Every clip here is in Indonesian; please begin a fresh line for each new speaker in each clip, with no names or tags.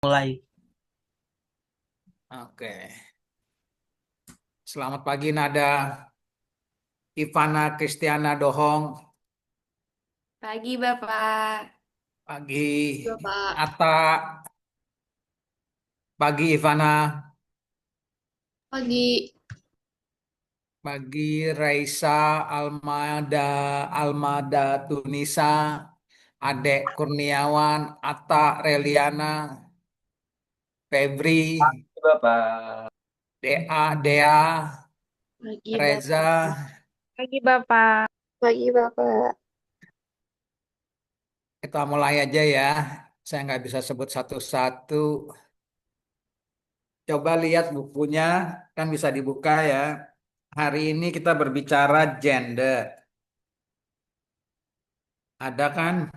Mulai.
Oke, selamat pagi Nada, Ivana Kristiana Dohong,
Pagi Bapak.
pagi
Bapak.
Ata, pagi Ivana,
Pagi.
pagi Raisa, Almada, Almada Tunisa, Adek Kurniawan, Ata Reliana, Febri,
Bapak.
Dea,
Pagi
Reza.
Bapak.
Pagi Bapak.
Pagi Bapak.
Kita mulai aja ya. Saya nggak bisa sebut satu-satu. Coba lihat bukunya, kan bisa dibuka ya. Hari ini kita berbicara gender. Ada kan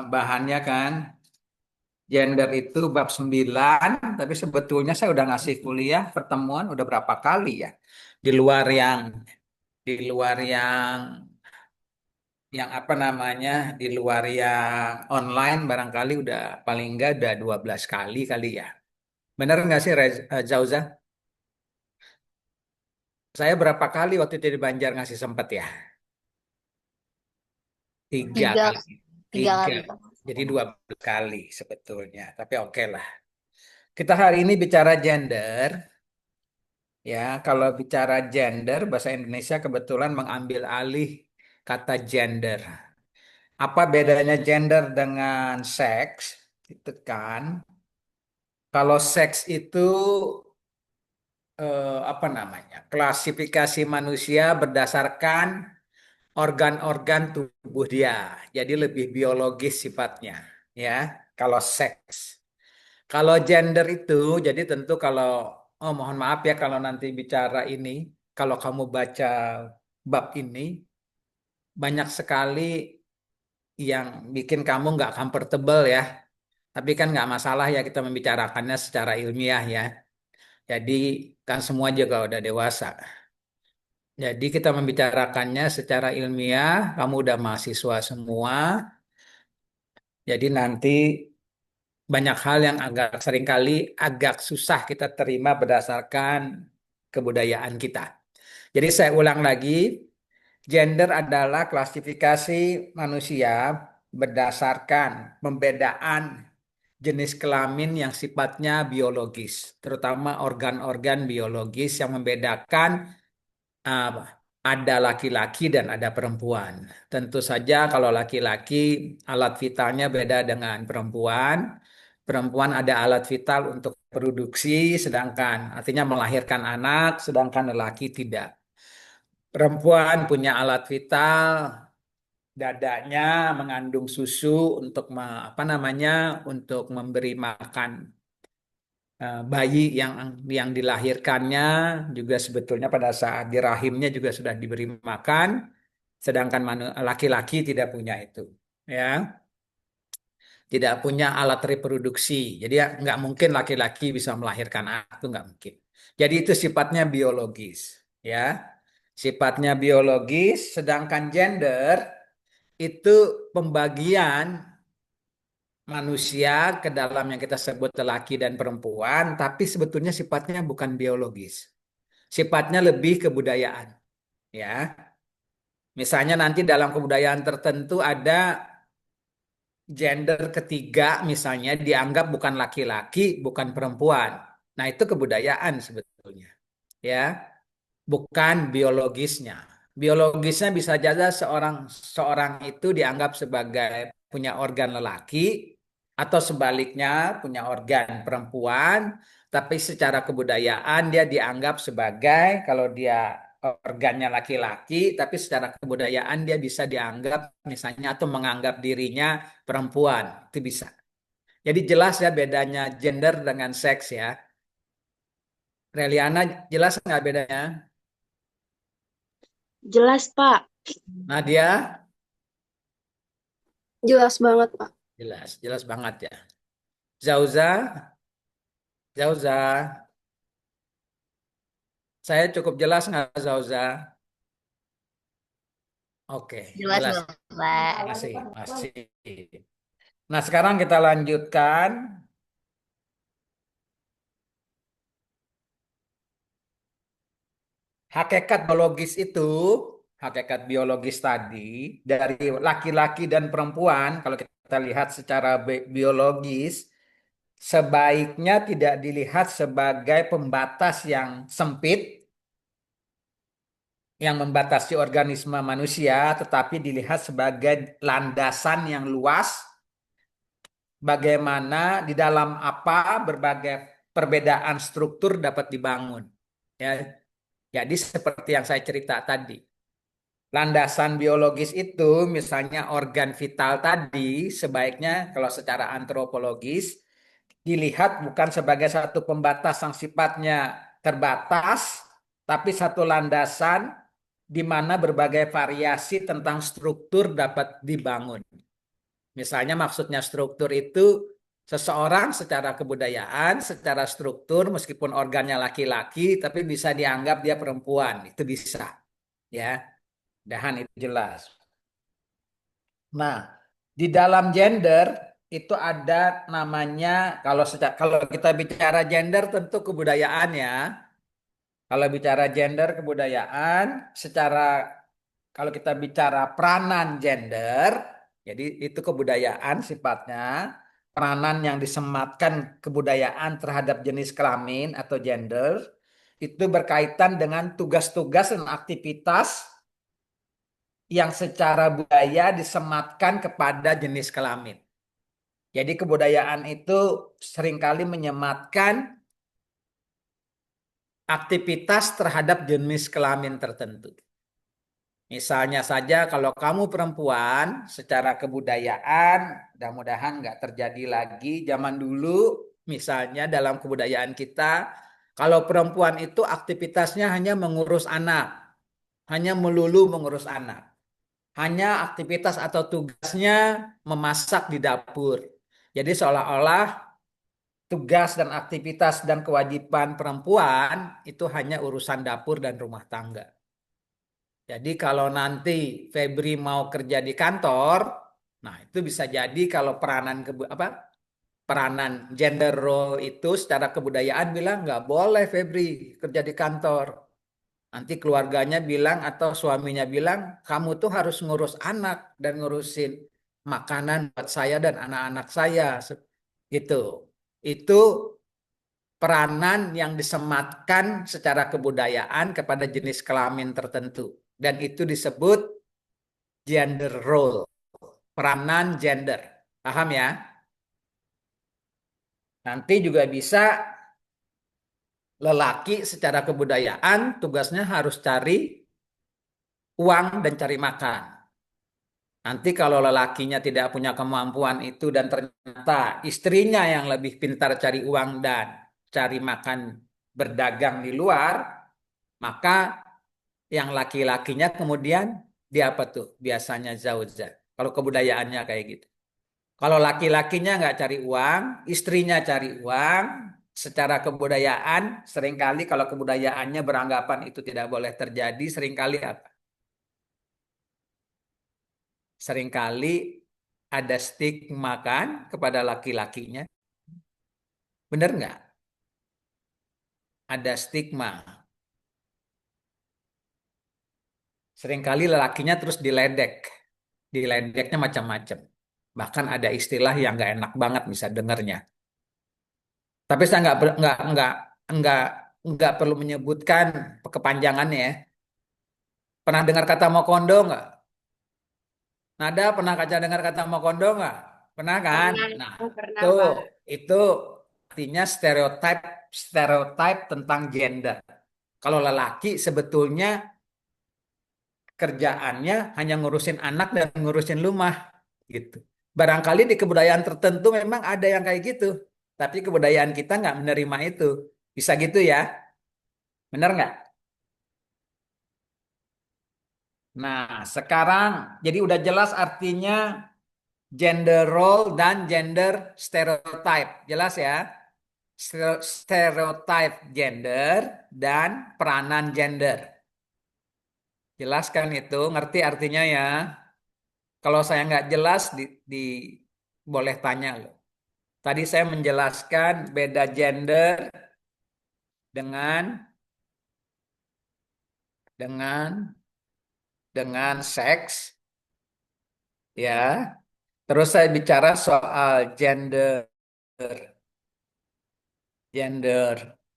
bahannya kan? Gender itu bab 9, tapi sebetulnya saya udah ngasih kuliah pertemuan udah berapa kali ya. Di luar yang di luar yang apa namanya? Di luar yang online barangkali udah paling enggak udah 12 kali kali ya. Bener nggak sih Zauza? Saya berapa kali waktu itu di Banjar ngasih sempet ya? Tiga
Tiga,
kali.
tiga
Tiga.
kali Pak.
Jadi 12 kali sebetulnya. Tapi oke lah. Kita hari ini bicara gender. Ya, kalau bicara gender, bahasa Indonesia kebetulan mengambil alih kata gender. Apa bedanya gender dengan seks? Itu kan. Kalau seks itu apa namanya? Klasifikasi manusia berdasarkan organ-organ tubuh dia. Jadi lebih biologis sifatnya, ya. Kalau seks. Kalau gender itu, jadi tentu kalau, oh mohon maaf ya kalau nanti bicara ini, kalau kamu baca bab ini, banyak sekali yang bikin kamu nggak comfortable ya. Tapi kan nggak masalah ya kita membicarakannya secara ilmiah ya. Jadi kan semua juga udah dewasa. Jadi kita membicarakannya secara ilmiah, kamu udah mahasiswa semua, jadi nanti banyak hal yang agak seringkali agak susah kita terima berdasarkan kebudayaan kita. Jadi saya ulang lagi, gender adalah klasifikasi manusia berdasarkan pembedaan jenis kelamin yang sifatnya biologis, terutama organ-organ biologis yang membedakan ah, ada laki-laki dan ada perempuan. Tentu saja kalau laki-laki alat vitalnya beda dengan perempuan. Perempuan ada alat vital untuk produksi, sedangkan artinya melahirkan anak, sedangkan lelaki tidak. Perempuan punya alat vital, dadanya mengandung susu untuk apa namanya, untuk memberi makan bayi yang dilahirkannya juga sebetulnya pada saat di rahimnya juga sudah diberi makan, sedangkan laki-laki tidak punya itu, ya, tidak punya alat reproduksi. Jadi ya, nggak mungkin laki-laki bisa melahirkan anak itu nggak mungkin. Jadi itu sifatnya biologis, ya, sifatnya biologis, sedangkan gender itu pembagian manusia ke dalam yang kita sebut laki dan perempuan, tapi sebetulnya sifatnya bukan biologis. Sifatnya lebih kebudayaan, ya. Misalnya nanti dalam kebudayaan tertentu ada gender ketiga misalnya dianggap bukan laki-laki, bukan perempuan. Nah, itu kebudayaan sebetulnya, ya, bukan biologisnya. Biologisnya bisa saja seorang seorang itu dianggap sebagai punya organ lelaki atau sebaliknya punya organ perempuan, tapi secara kebudayaan dia dianggap sebagai kalau dia organnya laki-laki, tapi secara kebudayaan dia bisa dianggap misalnya atau menganggap dirinya perempuan, itu bisa. Jadi jelas ya bedanya gender dengan seks ya. Reliana jelas nggak bedanya?
Jelas Pak.
Nadia?
Jelas banget Pak.
Jelas, jelas banget ya. Zauza, Zauza, saya cukup jelas nggak Zauza? Oke,
Jelas
jelas.
Bapak.
Masih, masih. Nah, sekarang kita lanjutkan. hakikat biologis itu, hakikat biologis tadi dari laki-laki dan perempuan, kalau kita lihat secara biologis, sebaiknya tidak dilihat sebagai pembatas yang sempit, yang membatasi organisme manusia, tetapi dilihat sebagai landasan yang luas, bagaimana di dalam apa berbagai perbedaan struktur dapat dibangun. Ya, jadi seperti yang saya cerita tadi. Landasan biologis itu, misalnya organ vital tadi, sebaiknya kalau secara antropologis dilihat bukan sebagai satu pembatas yang sifatnya terbatas, tapi satu landasan di mana berbagai variasi tentang struktur dapat dibangun. Misalnya maksudnya struktur itu seseorang secara kebudayaan, secara struktur meskipun organnya laki-laki, tapi bisa dianggap dia perempuan, itu bisa. Ya, dahan itu jelas. Nah, di dalam gender itu ada namanya kalau kita bicara gender tentu kebudayaan ya. Kalau bicara gender kebudayaan secara kalau kita bicara peranan gender, jadi itu kebudayaan sifatnya, peranan yang disematkan kebudayaan terhadap jenis kelamin atau gender itu berkaitan dengan tugas-tugas dan aktivitas yang secara budaya disematkan kepada jenis kelamin. Jadi kebudayaan itu seringkali menyematkan aktivitas terhadap jenis kelamin tertentu. Misalnya saja kalau kamu perempuan, secara kebudayaan, mudah-mudahan nggak terjadi lagi zaman dulu, misalnya dalam kebudayaan kita, kalau perempuan itu aktivitasnya hanya mengurus anak, hanya melulu mengurus anak. Hanya aktivitas atau tugasnya memasak di dapur. Jadi seolah-olah tugas dan aktivitas dan kewajiban perempuan itu hanya urusan dapur dan rumah tangga. Jadi kalau nanti Febri mau kerja di kantor, nah itu bisa jadi kalau peranan gender role itu secara kebudayaan bilang nggak boleh Febri kerja di kantor. Nanti keluarganya bilang atau suaminya bilang, kamu tuh harus ngurus anak dan ngurusin makanan buat saya dan anak-anak saya. Gitu. Itu peranan yang disematkan secara kebudayaan kepada jenis kelamin tertentu. Dan itu disebut gender role, peranan gender. Paham ya? Nanti juga bisa lelaki secara kebudayaan tugasnya harus cari uang dan cari makan. Nanti kalau lelakinya tidak punya kemampuan itu dan ternyata istrinya yang lebih pintar cari uang dan cari makan berdagang di luar, maka yang laki-lakinya kemudian dia apa tuh? Biasanya zauja. Kalau kebudayaannya kayak gitu. Kalau laki-lakinya nggak cari uang, istrinya cari uang, secara kebudayaan seringkali kalau kebudayaannya beranggapan itu tidak boleh terjadi, seringkali apa? Seringkali ada stigma kan kepada laki-lakinya. Bener nggak? Ada stigma. Seringkali lelakinya terus diledek. Diledeknya macam-macam. Bahkan ada istilah yang nggak enak banget bisa dengernya. Tapi saya nggak nggak perlu menyebutkan kepanjangannya ya. Pernah dengar kata mokondo nggak? Nada pernah dengar kata mokondo nggak? Pernah kan?
Pernah,
Nah,
pernah,
itu
Pak.
itu artinya stereotip stereotip tentang gender. Kalau lelaki sebetulnya kerjaannya hanya ngurusin anak dan ngurusin rumah gitu. Barangkali di kebudayaan tertentu memang ada yang kayak gitu, tapi kebudayaan kita nggak menerima itu. Bisa gitu ya? Benar nggak? Nah, sekarang jadi udah jelas artinya gender role dan gender stereotype. Jelas ya? Stereotype gender dan peranan gender. Jelaskan itu, ngerti artinya ya? Kalau saya nggak jelas, boleh tanya loh. Tadi saya menjelaskan beda gender dengan dengan seks, ya. Terus saya bicara soal gender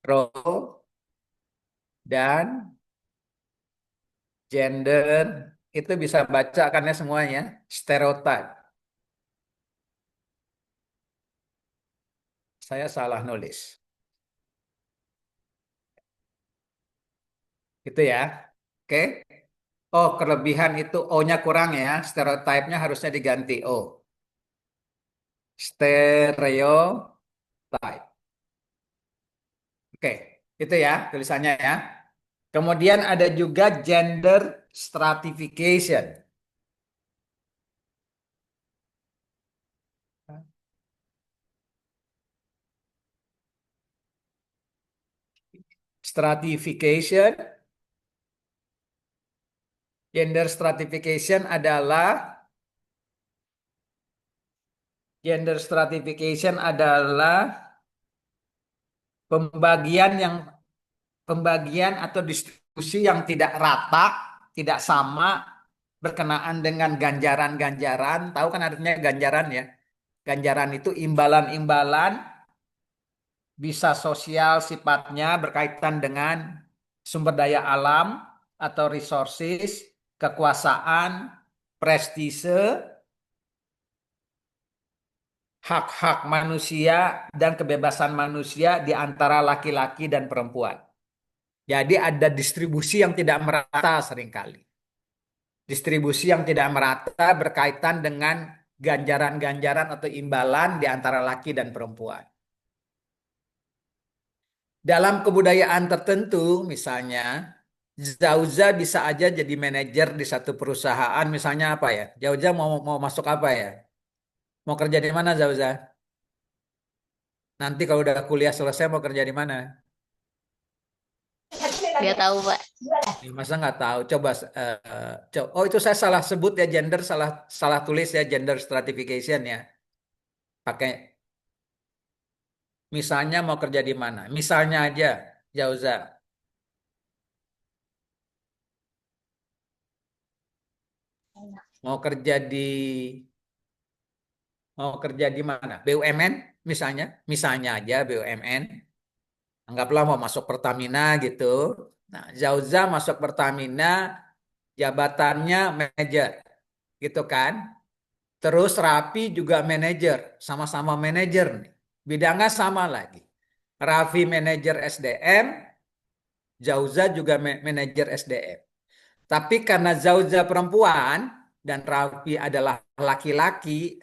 role dan gender itu bisa baca kan ya semuanya, stereotype. Saya salah nulis. Gitu ya. Oke. Oh, kelebihan itu O-nya kurang ya. Stereotipnya harusnya diganti O. Stereotype. Oke, itu ya tulisannya ya. Kemudian ada juga gender stratification. Stratification, gender stratification adalah pembagian atau distribusi yang tidak rata, tidak sama, berkenaan dengan ganjaran-ganjaran. Tahu kan artinya ganjaran ya? Ganjaran itu imbalan-imbalan, bisa sosial sifatnya berkaitan dengan sumber daya alam atau resources, kekuasaan, prestise, hak-hak manusia, dan kebebasan manusia di antara laki-laki dan perempuan. Jadi ada distribusi yang tidak merata seringkali. Distribusi yang tidak merata berkaitan dengan ganjaran-ganjaran atau imbalan di antara laki dan perempuan. Dalam kebudayaan tertentu, misalnya, Zauza bisa aja jadi manajer di satu perusahaan, misalnya apa ya? Zauza mau masuk apa ya? Mau kerja di mana Zauza? Nanti kalau udah kuliah selesai mau kerja di mana?
Nggak tahu, Pak.
Ya, masa nggak tahu? Coba, oh itu saya salah sebut ya gender, salah salah tulis ya gender stratification ya. Pakai misalnya mau kerja di mana? Misalnya aja, Zauza mau kerja di mana? BUMN misalnya, aja BUMN. Anggaplah mau masuk Pertamina gitu. Nah, Zauza masuk Pertamina, jabatannya manajer, gitu kan? Terus Rapi juga manajer, sama-sama manajer nih. Bidangnya sama lagi. Raffi manajer SDM, Zauza juga manajer SDM. Tapi karena Zauza perempuan dan Raffi adalah laki-laki,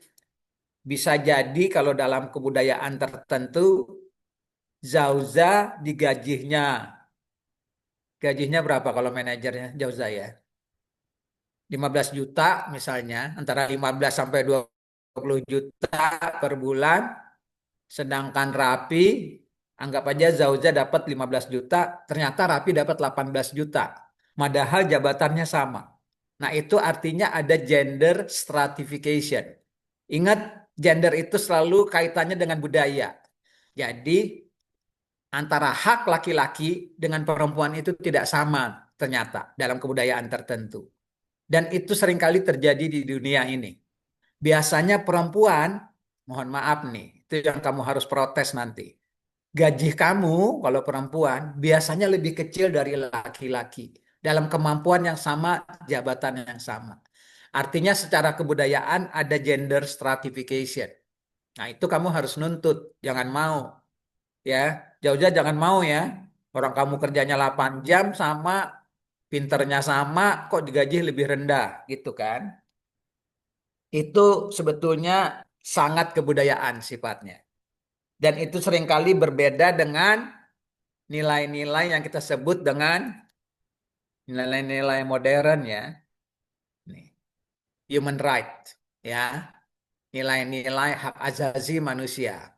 bisa jadi kalau dalam kebudayaan tertentu Zauza gajinya berapa kalau manajernya Zauza ya? 15 juta misalnya, antara 15 sampai 20 juta per bulan, sedangkan Rapi anggap aja Zauza dapat 15 juta, ternyata Rapi dapat 18 juta. Padahal jabatannya sama. Nah, itu artinya ada gender stratification. Ingat, gender itu selalu kaitannya dengan budaya. Jadi, antara hak laki-laki dengan perempuan itu tidak sama ternyata dalam kebudayaan tertentu. Dan itu seringkali terjadi di dunia ini. Biasanya perempuan, mohon maaf nih, itu yang kamu harus protes nanti. Gaji kamu kalau perempuan biasanya lebih kecil dari laki-laki dalam kemampuan yang sama, jabatan yang sama. Artinya secara kebudayaan ada gender stratification. Nah, itu kamu harus nuntut, jangan mau ya. Jauh-jauh jangan mau ya. Orang kamu kerjanya 8 jam sama, pinternya sama, kok digaji lebih rendah gitu kan. Itu sebetulnya sangat kebudayaan sifatnya. Dan itu seringkali berbeda dengan nilai-nilai yang kita sebut dengan nilai-nilai modern ya. Nih, human right ya. Nilai-nilai hak asasi manusia.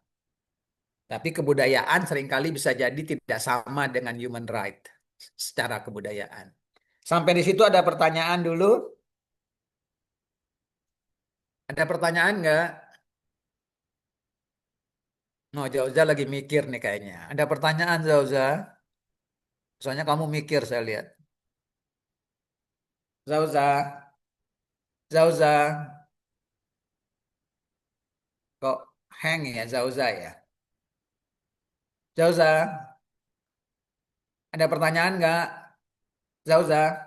Tapi kebudayaan seringkali bisa jadi tidak sama dengan human right secara kebudayaan. Sampai di situ ada pertanyaan dulu? Ada pertanyaan nggak? No, Zauza lagi mikir nih kayaknya. Ada pertanyaan Zauza? Soalnya kamu mikir saya lihat. Zauza, Zauza, kok hang ya Zauza ya? Zauza, ada pertanyaan nggak? Zauza,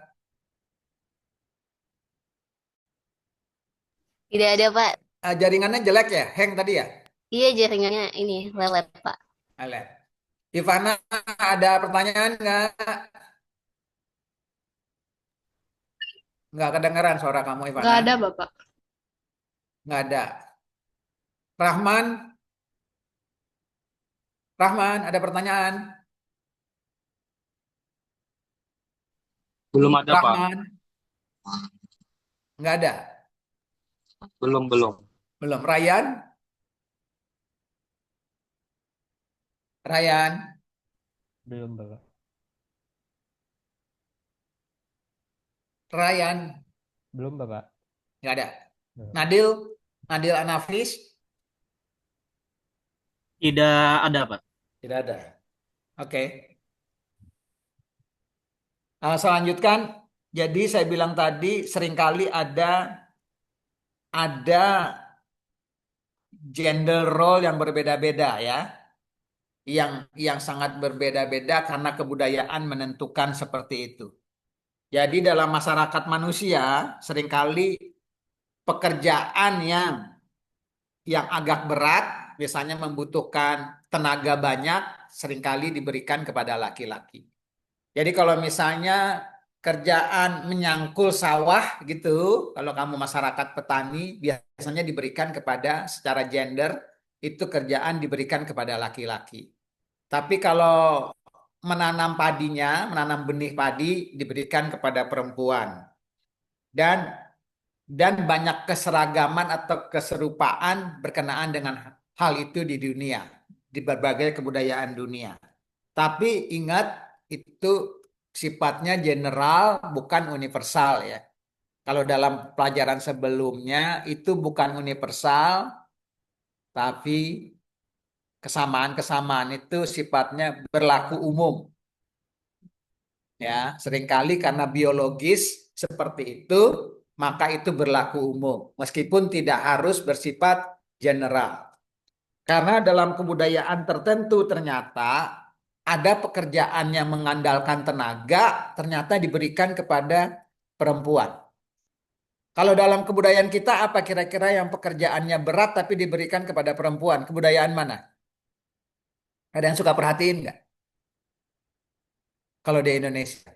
Tidak ada, Pak.
jaringannya jelek ya? Hang tadi ya?
Iya, jaringannya ini lelet, Pak.
Alah. Ivana, ada pertanyaan nggak? Nggak kedengeran suara kamu,
Nggak
Ivana.
ada, Bapak.
Nggak ada. Rahman, Rahman, ada pertanyaan?
Belum ada, Pak.
Rahman, nggak ada.
Belum.
Belum. Ryan, Ryan,
Belum, Bapak.
Ryan,
Belum, Bapak.
nggak ada.
Belum.
Nadil, Nadil Anafis,
Tidak ada, Pak.
tidak ada. Oke. Selanjutkan, jadi saya bilang tadi seringkali ada gender role yang berbeda-beda ya, yang sangat berbeda-beda karena kebudayaan menentukan seperti itu. Jadi dalam masyarakat manusia seringkali pekerjaan yang agak berat, biasanya membutuhkan tenaga banyak, seringkali diberikan kepada laki-laki. Jadi kalau misalnya kerjaan menyangkul sawah gitu, kalau kamu masyarakat petani, biasanya diberikan kepada secara gender, itu kerjaan diberikan kepada laki-laki. Tapi kalau menanam padinya, menanam benih padi, diberikan kepada perempuan. Dan banyak keseragaman atau keserupaan berkenaan dengan hal itu di dunia, di berbagai kebudayaan dunia. Tapi ingat, itu sifatnya general, bukan universal ya. Kalau dalam pelajaran sebelumnya itu bukan universal, tapi kesamaan-kesamaan itu sifatnya berlaku umum. Ya, seringkali karena biologis seperti itu, maka itu berlaku umum, meskipun tidak harus bersifat general. Karena dalam kebudayaan tertentu ternyata ada pekerjaan yang mengandalkan tenaga, ternyata diberikan kepada perempuan. Kalau dalam kebudayaan kita, apa kira-kira yang pekerjaannya berat tapi diberikan kepada perempuan? Kebudayaan mana? Ada yang suka perhatiin nggak? Kalau di Indonesia.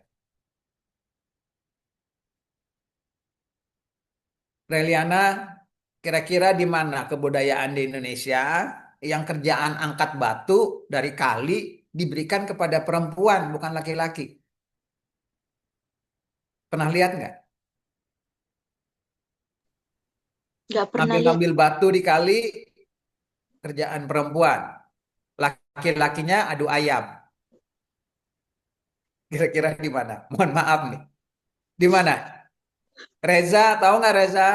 Reliana, kira-kira di mana kebudayaan di Indonesia yang kerjaan angkat batu dari kali diberikan kepada perempuan, bukan laki-laki? Pernah lihat nggak?
Nggak pernah lihat.
Ngambil-ngambil batu di kali, kerjaan perempuan. Laki-lakinya adu ayam. Kira-kira di mana? Mohon maaf nih. Di mana? Reza, tahu nggak Reza?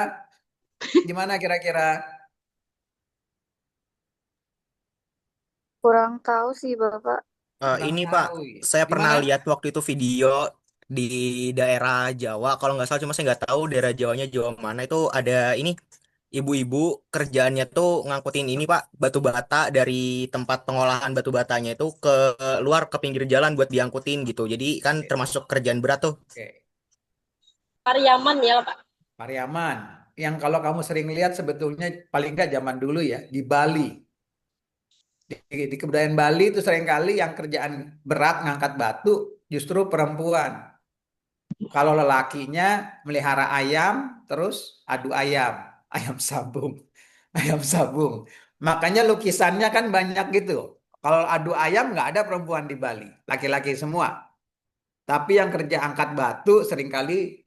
Di mana kira-kira?
Kurang tahu sih, Bapak.
Kurang
Ini Pak,
tahu ya.
saya
Di
pernah
mana?
lihat waktu itu video di daerah Jawa. Kalau nggak salah, cuma saya nggak tahu daerah Jawanya Jawa mana. Itu ada ini ibu-ibu kerjaannya tuh ngangkutin ini Pak, batu bata dari tempat pengolahan batu batanya itu ke luar ke pinggir jalan buat diangkutin gitu. Jadi kan
Oke.
termasuk kerjaan berat tuh.
Oke.
Pariaman ya, Pak.
Pariaman. Yang kalau kamu sering lihat sebetulnya paling nggak zaman dulu ya, di Bali. Di kebudayaan Bali itu seringkali yang kerjaan berat ngangkat batu justru perempuan. Kalau lelakinya melihara ayam, terus adu ayam, ayam sabung, ayam sabung. Makanya lukisannya kan banyak gitu. Kalau adu ayam nggak ada perempuan di Bali, laki-laki semua. Tapi yang kerja angkat batu seringkali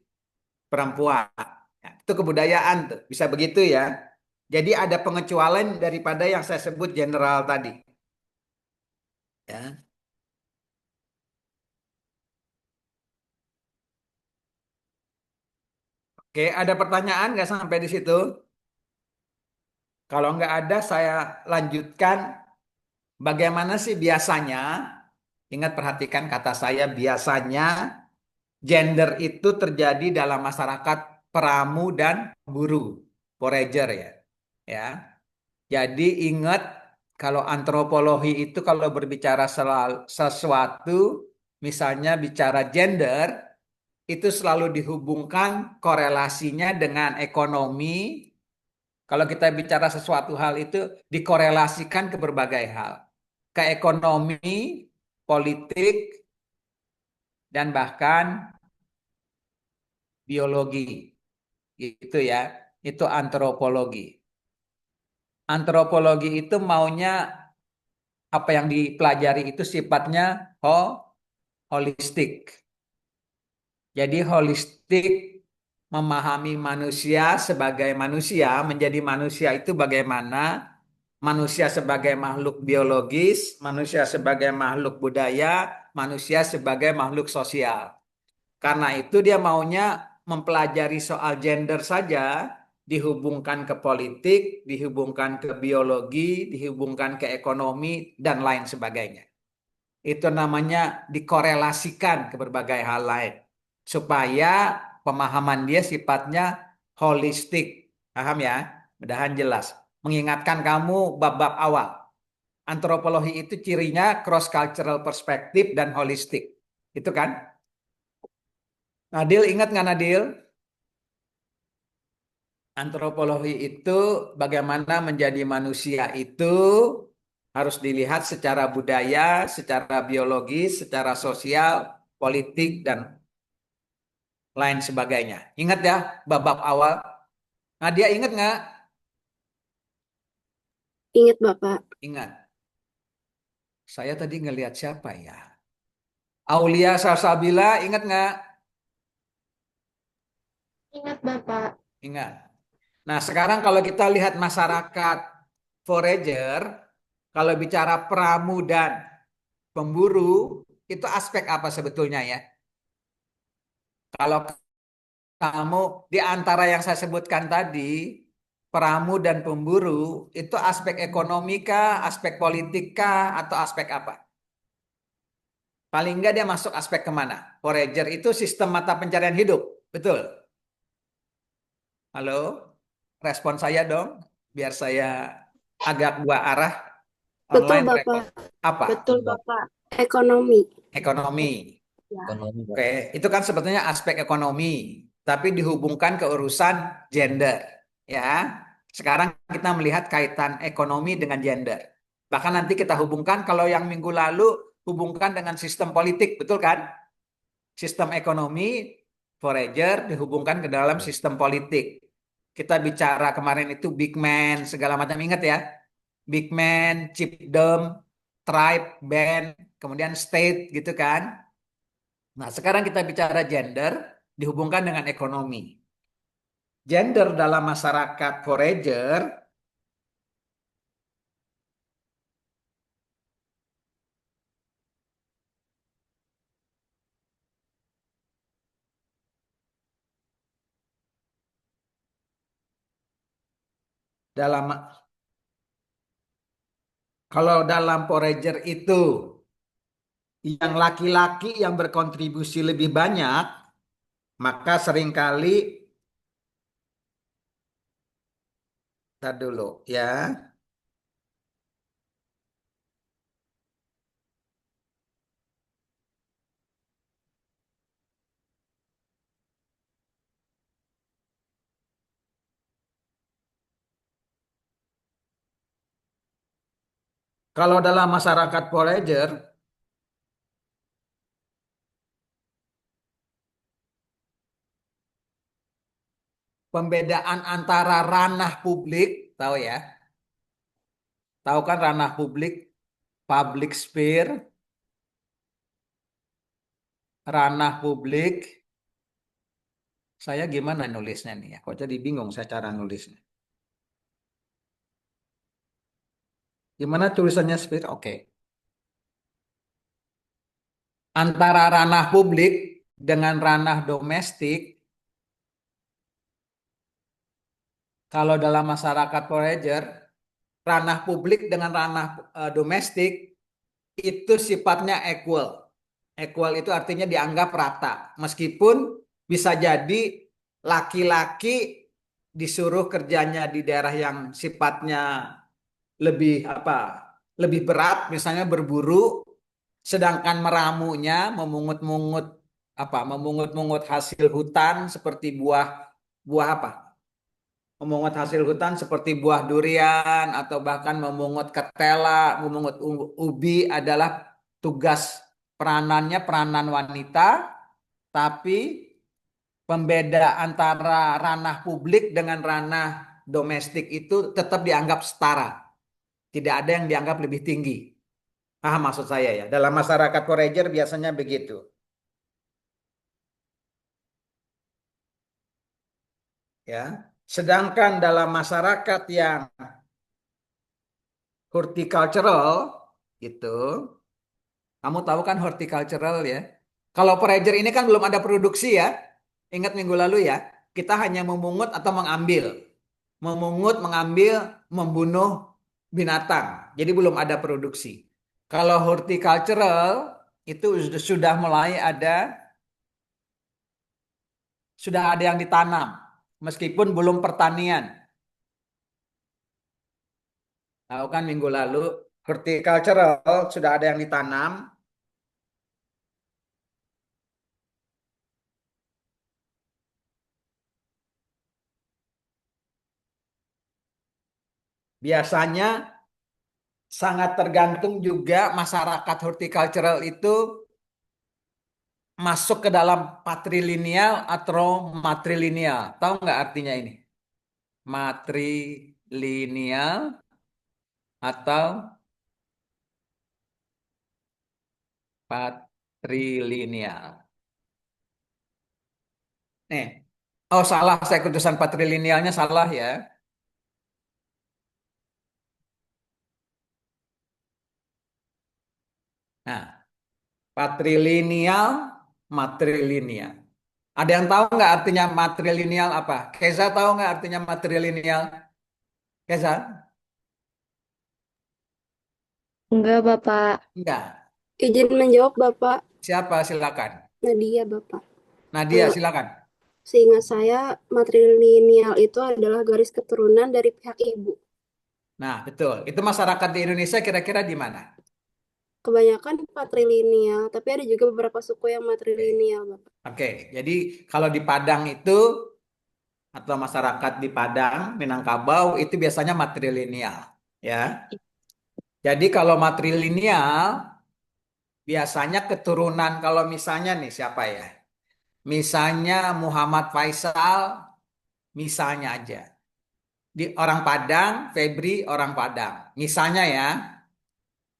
perempuan. Ya, itu kebudayaan tuh, bisa begitu ya. Jadi ada pengecualian daripada yang saya sebut general tadi. Ya. Oke, ada pertanyaan nggak sampai di situ? Kalau nggak ada, saya lanjutkan. Bagaimana sih biasanya? Ingat perhatikan kata saya biasanya Gender itu terjadi dalam masyarakat pramu dan buru, forager ya. Ya. Jadi ingat kalau antropologi itu kalau berbicara sesuatu, misalnya bicara gender, itu selalu dihubungkan korelasinya dengan ekonomi. Kalau kita bicara sesuatu hal itu dikorelasikan ke berbagai hal. Ke ekonomi, politik, dan bahkan biologi. Itu ya, itu antropologi. Antropologi itu maunya apa yang dipelajari itu sifatnya holistik. Jadi holistik memahami manusia sebagai manusia, menjadi manusia itu bagaimana manusia sebagai makhluk biologis, manusia sebagai makhluk budaya, manusia sebagai makhluk sosial. Karena itu dia maunya mempelajari soal gender saja, dihubungkan ke politik, dihubungkan ke biologi, dihubungkan ke ekonomi, dan lain sebagainya. Itu namanya dikorelasikan ke berbagai hal lain. Supaya pemahaman dia sifatnya holistik. Paham ya? Mudahan jelas. Mengingatkan kamu bab-bab awal. Antropologi itu cirinya cross-cultural perspektif dan holistik. Itu kan? Nadil, ingat nggak Nadil? Antropologi itu bagaimana menjadi manusia itu harus dilihat secara budaya, secara biologis, secara sosial, politik, dan lain sebagainya. Ingat ya, bab-bab awal. Nadia ingat nggak?
Ingat Bapak.
Ingat. Saya tadi ngelihat siapa ya? Aulia Salsabila, ingat nggak?
Ingat Bapak.
Ingat. Nah, sekarang kalau kita lihat masyarakat forager, kalau bicara pramu dan pemburu, itu aspek apa sebetulnya ya? Kalau kamu di antara yang saya sebutkan tadi, pramu dan pemburu, itu aspek ekonomi kah, aspek politik kah, atau aspek apa? Paling enggak dia masuk aspek kemana? Forager itu sistem mata pencarian hidup, betul? Halo? Respon saya dong, biar saya agak dua arah
Betul
online
Bapak.
record. Apa?
Betul Bapak. Ekonomi.
Ekonomi.
Ya.
Ekonomi, Pak.
Oke, itu kan sebetulnya aspek ekonomi, tapi dihubungkan ke urusan gender, ya. Sekarang kita melihat kaitan ekonomi dengan gender. Bahkan nanti kita hubungkan kalau yang minggu lalu hubungkan dengan sistem politik, betul kan? Sistem ekonomi, forager dihubungkan ke dalam sistem politik. Kita bicara kemarin itu big man, segala macam, ingat ya? Big man, chiefdom, tribe, band, kemudian state gitu kan? Nah, sekarang kita bicara gender dihubungkan dengan ekonomi. Gender dalam masyarakat forager dalam kalau dalam forager itu yang laki-laki yang berkontribusi lebih banyak, maka seringkali tar dulu ya. Kalau dalam masyarakat forager pembedaan antara ranah publik, tahu ya? Tahu kan ranah publik, public sphere, ranah publik. Saya gimana nulisnya nih ya? Kok jadi bingung saya cara nulisnya. Gimana tulisannya sphere? Oke. Antara ranah publik dengan ranah domestik, kalau dalam masyarakat forager, ranah publik dengan ranah domestik itu sifatnya equal. Equal itu artinya dianggap rata. Meskipun bisa jadi laki-laki disuruh kerjanya di daerah yang sifatnya lebih apa? Lebih berat, misalnya berburu, sedangkan meramunya memungut-mungut memungut-mungut hasil hutan seperti buah buah apa? Memungut hasil hutan seperti buah durian atau bahkan memungut ketela, memungut ubi adalah tugas peranannya peranan wanita, tapi pembeda antara ranah publik dengan ranah domestik itu tetap dianggap setara. Tidak ada yang dianggap lebih tinggi. Paham maksud saya ya? Dalam masyarakat Forager biasanya begitu. Ya. Sedangkan dalam masyarakat yang horticultural itu, kamu tahu kan horticultural ya? Kalau forager ini kan belum ada produksi ya. Ingat minggu lalu ya, kita hanya memungut atau mengambil. Memungut, mengambil, membunuh binatang. Jadi belum ada produksi. Kalau horticultural itu sudah ada yang ditanam, meskipun belum pertanian. Tahu kan minggu lalu horticultural sudah ada yang ditanam. Biasanya sangat tergantung juga masyarakat horticultural itu masuk ke dalam patrilineal atau matrilineal. Tahu nggak artinya ini? Matrilineal atau patrilineal. Nih. Oh salah, saya ketulisan patrilinealnya salah ya. Nah, patrilineal, matrilineal. Ada yang tahu nggak artinya matrilineal apa? Keza tahu nggak artinya matrilineal? Keza?
Enggak, Bapak.
Enggak.
Izin menjawab, Bapak.
Siapa? Silakan.
Nadia, Bapak.
Nadia,
Eh,
silakan.
Seingat saya, matrilineal itu adalah garis keturunan dari pihak ibu.
Nah, betul. Itu masyarakat di Indonesia kira-kira di mana?
Kebanyakan patrilineal, tapi ada juga beberapa suku yang matrilineal, Bapak.
Oke, jadi kalau di Padang itu atau masyarakat di Padang, Minangkabau itu biasanya matrilineal, ya. Jadi kalau matrilineal biasanya keturunan kalau misalnya nih siapa ya? Misalnya Muhammad Faisal, misalnya aja. Di orang Padang, Febri orang Padang. Misalnya ya.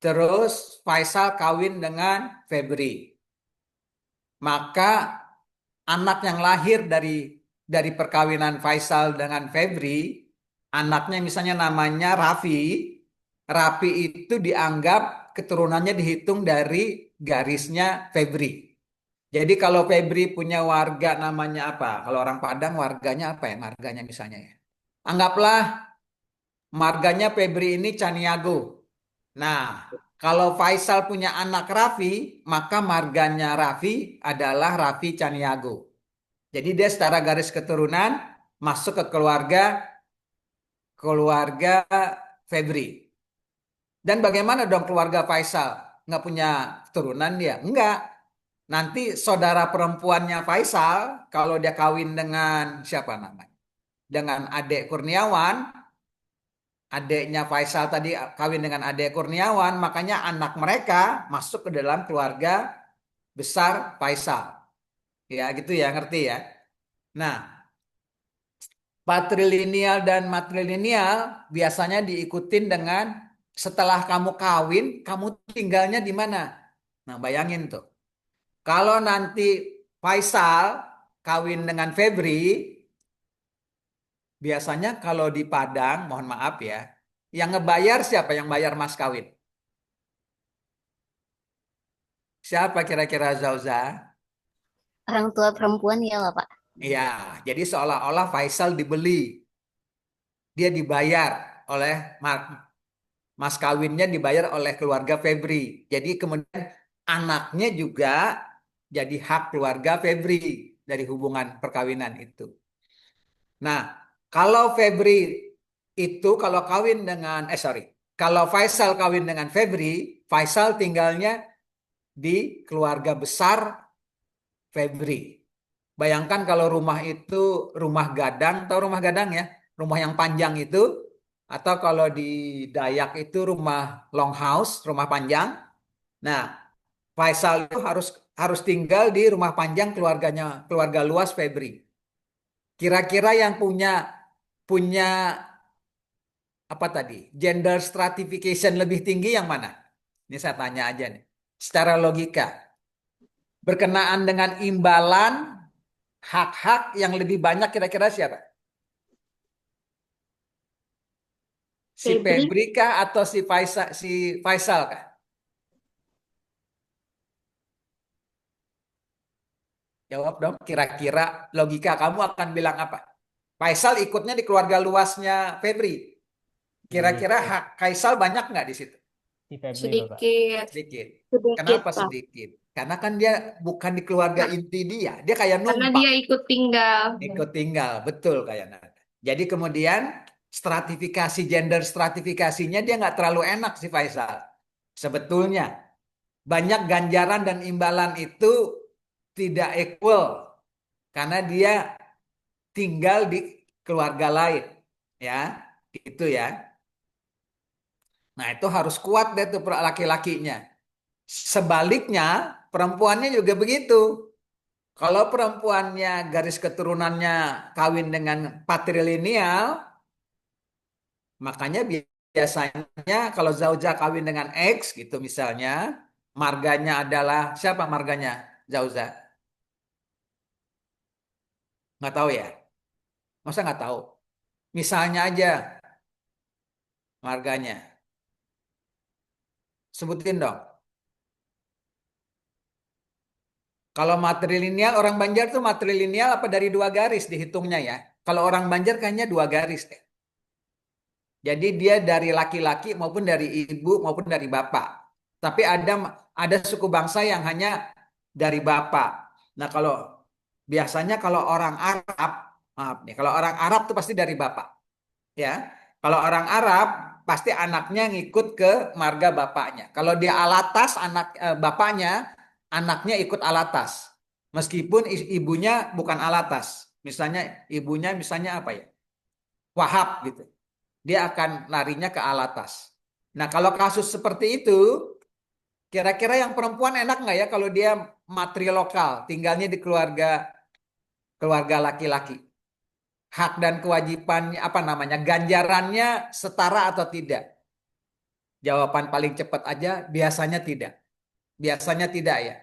Terus Faisal kawin dengan Febri. Maka anak yang lahir dari perkawinan Faisal dengan Febri, anaknya misalnya namanya Raffi. Raffi itu dianggap keturunannya dihitung dari garisnya Febri. Jadi kalau Febri punya warga namanya apa? Kalau orang Padang warganya apa ya? Marganya misalnya ya. Anggaplah marganya Febri ini Caniago. Nah, kalau Faisal punya anak Raffi, maka marganya Raffi adalah Raffi Caniago. Jadi dia secara garis keturunan masuk ke keluarga Febri. Dan bagaimana dong keluarga Faisal? Nggak punya keturunan dia? Enggak. Nanti saudara perempuannya Faisal, kalau dia kawin dengan siapa namanya? Dengan Adek Kurniawan, adeknya Faisal tadi kawin dengan Adek Kurniawan, makanya anak mereka masuk ke dalam keluarga besar Faisal. Ya gitu ya, ngerti ya? Nah, patrilineal dan matrilineal biasanya diikutin dengan setelah kamu kawin, kamu tinggalnya di mana? Nah, bayangin tuh. Kalau nanti Faisal kawin dengan Febri, biasanya kalau di Padang, mohon maaf ya, yang ngebayar siapa yang bayar mas kawin? Siapa kira-kira Zauza?
Orang tua perempuan ya Bapak.
Iya, jadi seolah-olah Faisal dibeli. Dia dibayar mas kawinnya dibayar oleh keluarga Febri. Jadi kemudian anaknya juga jadi hak keluarga Febri dari hubungan perkawinan itu. Nah, kalau Febri itu kalau kawin dengan kalau Faisal kawin dengan Febri, Faisal tinggalnya di keluarga besar Febri. Bayangkan kalau rumah itu rumah gadang, tahu rumah gadang ya? Rumah yang panjang itu, atau kalau di Dayak itu rumah longhouse, rumah panjang. Nah, Faisal itu harus harus tinggal di rumah panjang keluarga luas Febri. Kira-kira yang punya punya apa tadi? Gender stratification lebih tinggi yang mana? Ini saya tanya aja nih. Secara logika, berkenaan dengan imbalan hak-hak yang lebih banyak kira-kira siapa? Si
Febri.
Febri kah atau si Faisal kah? Jawab dong, kira-kira logika kamu akan bilang apa? Faisal ikutnya di keluarga luasnya Febri. Kira-kira hak Faisal banyak nggak di situ?
Si Febri, Bapak.
Sedikit.
Sedikit.
Sedikit,
Kenapa
Pak.
sedikit? Karena kan dia bukan di keluarga inti dia. Dia kayak
Karena
numpang.
dia ikut tinggal.
Ikut tinggal, betul kayak Nada. Jadi kemudian gender stratifikasinya dia nggak terlalu enak si Faisal. Sebetulnya banyak ganjaran dan imbalan itu tidak equal karena dia tinggal di keluarga lain, ya, gitu ya. Nah itu harus kuat deh tuh laki-lakinya. Sebaliknya perempuannya juga begitu. Kalau perempuannya garis keturunannya kawin dengan patrilineal, makanya biasanya kalau zauja kawin dengan X gitu misalnya, marganya adalah siapa marganya zauja? Nggak tahu ya? Masa nggak tahu? Misalnya aja marganya. Sebutin dong. Kalau matrilineal, orang Banjar tuh matrilineal apa dari 2 garis dihitungnya ya? Kalau orang Banjar kayaknya 2 garis deh. Jadi dia dari laki-laki maupun dari ibu maupun dari bapak. Tapi ada suku bangsa yang hanya dari bapak. Nah kalau biasanya kalau orang Arab, maaf nih, kalau orang Arab tuh pasti dari bapak. Ya, kalau orang Arab pasti anaknya ngikut ke marga bapaknya. Kalau dia alatas bapaknya, anaknya ikut alatas. Meskipun ibunya bukan alatas. Misalnya ibunya misalnya apa ya? Wahab gitu. Dia akan larinya ke alatas. Nah, kalau kasus seperti itu, kira-kira yang perempuan enak nggak ya kalau dia matri lokal, tinggalnya di keluarga laki-laki? Hak dan kewajibannya apa namanya? Ganjarannya setara atau tidak? Jawaban paling cepat aja biasanya tidak. Biasanya tidak ya.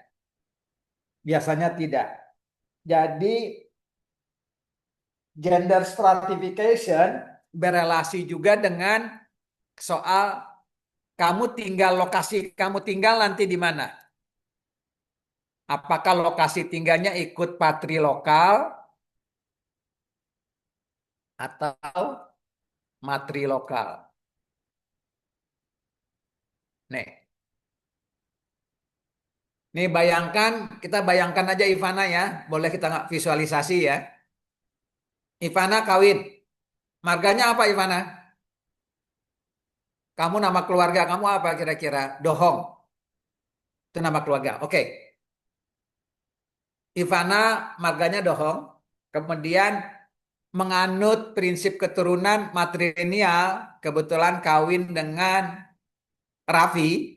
Biasanya tidak. Jadi gender stratification berelasi juga dengan soal lokasi kamu tinggal nanti di mana? Apakah lokasi tinggalnya ikut patri lokal atau matri lokal? Nih. Nih kita bayangkan aja Ivana ya. Boleh kita nggak visualisasi ya. Ivana kawin. Marganya apa Ivana? Kamu nama keluarga kamu apa kira-kira? Dohong. Itu nama keluarga. Oke. Ivana marganya Dohong. Kemudian menganut prinsip keturunan matrilineal. Kebetulan kawin dengan Raffi.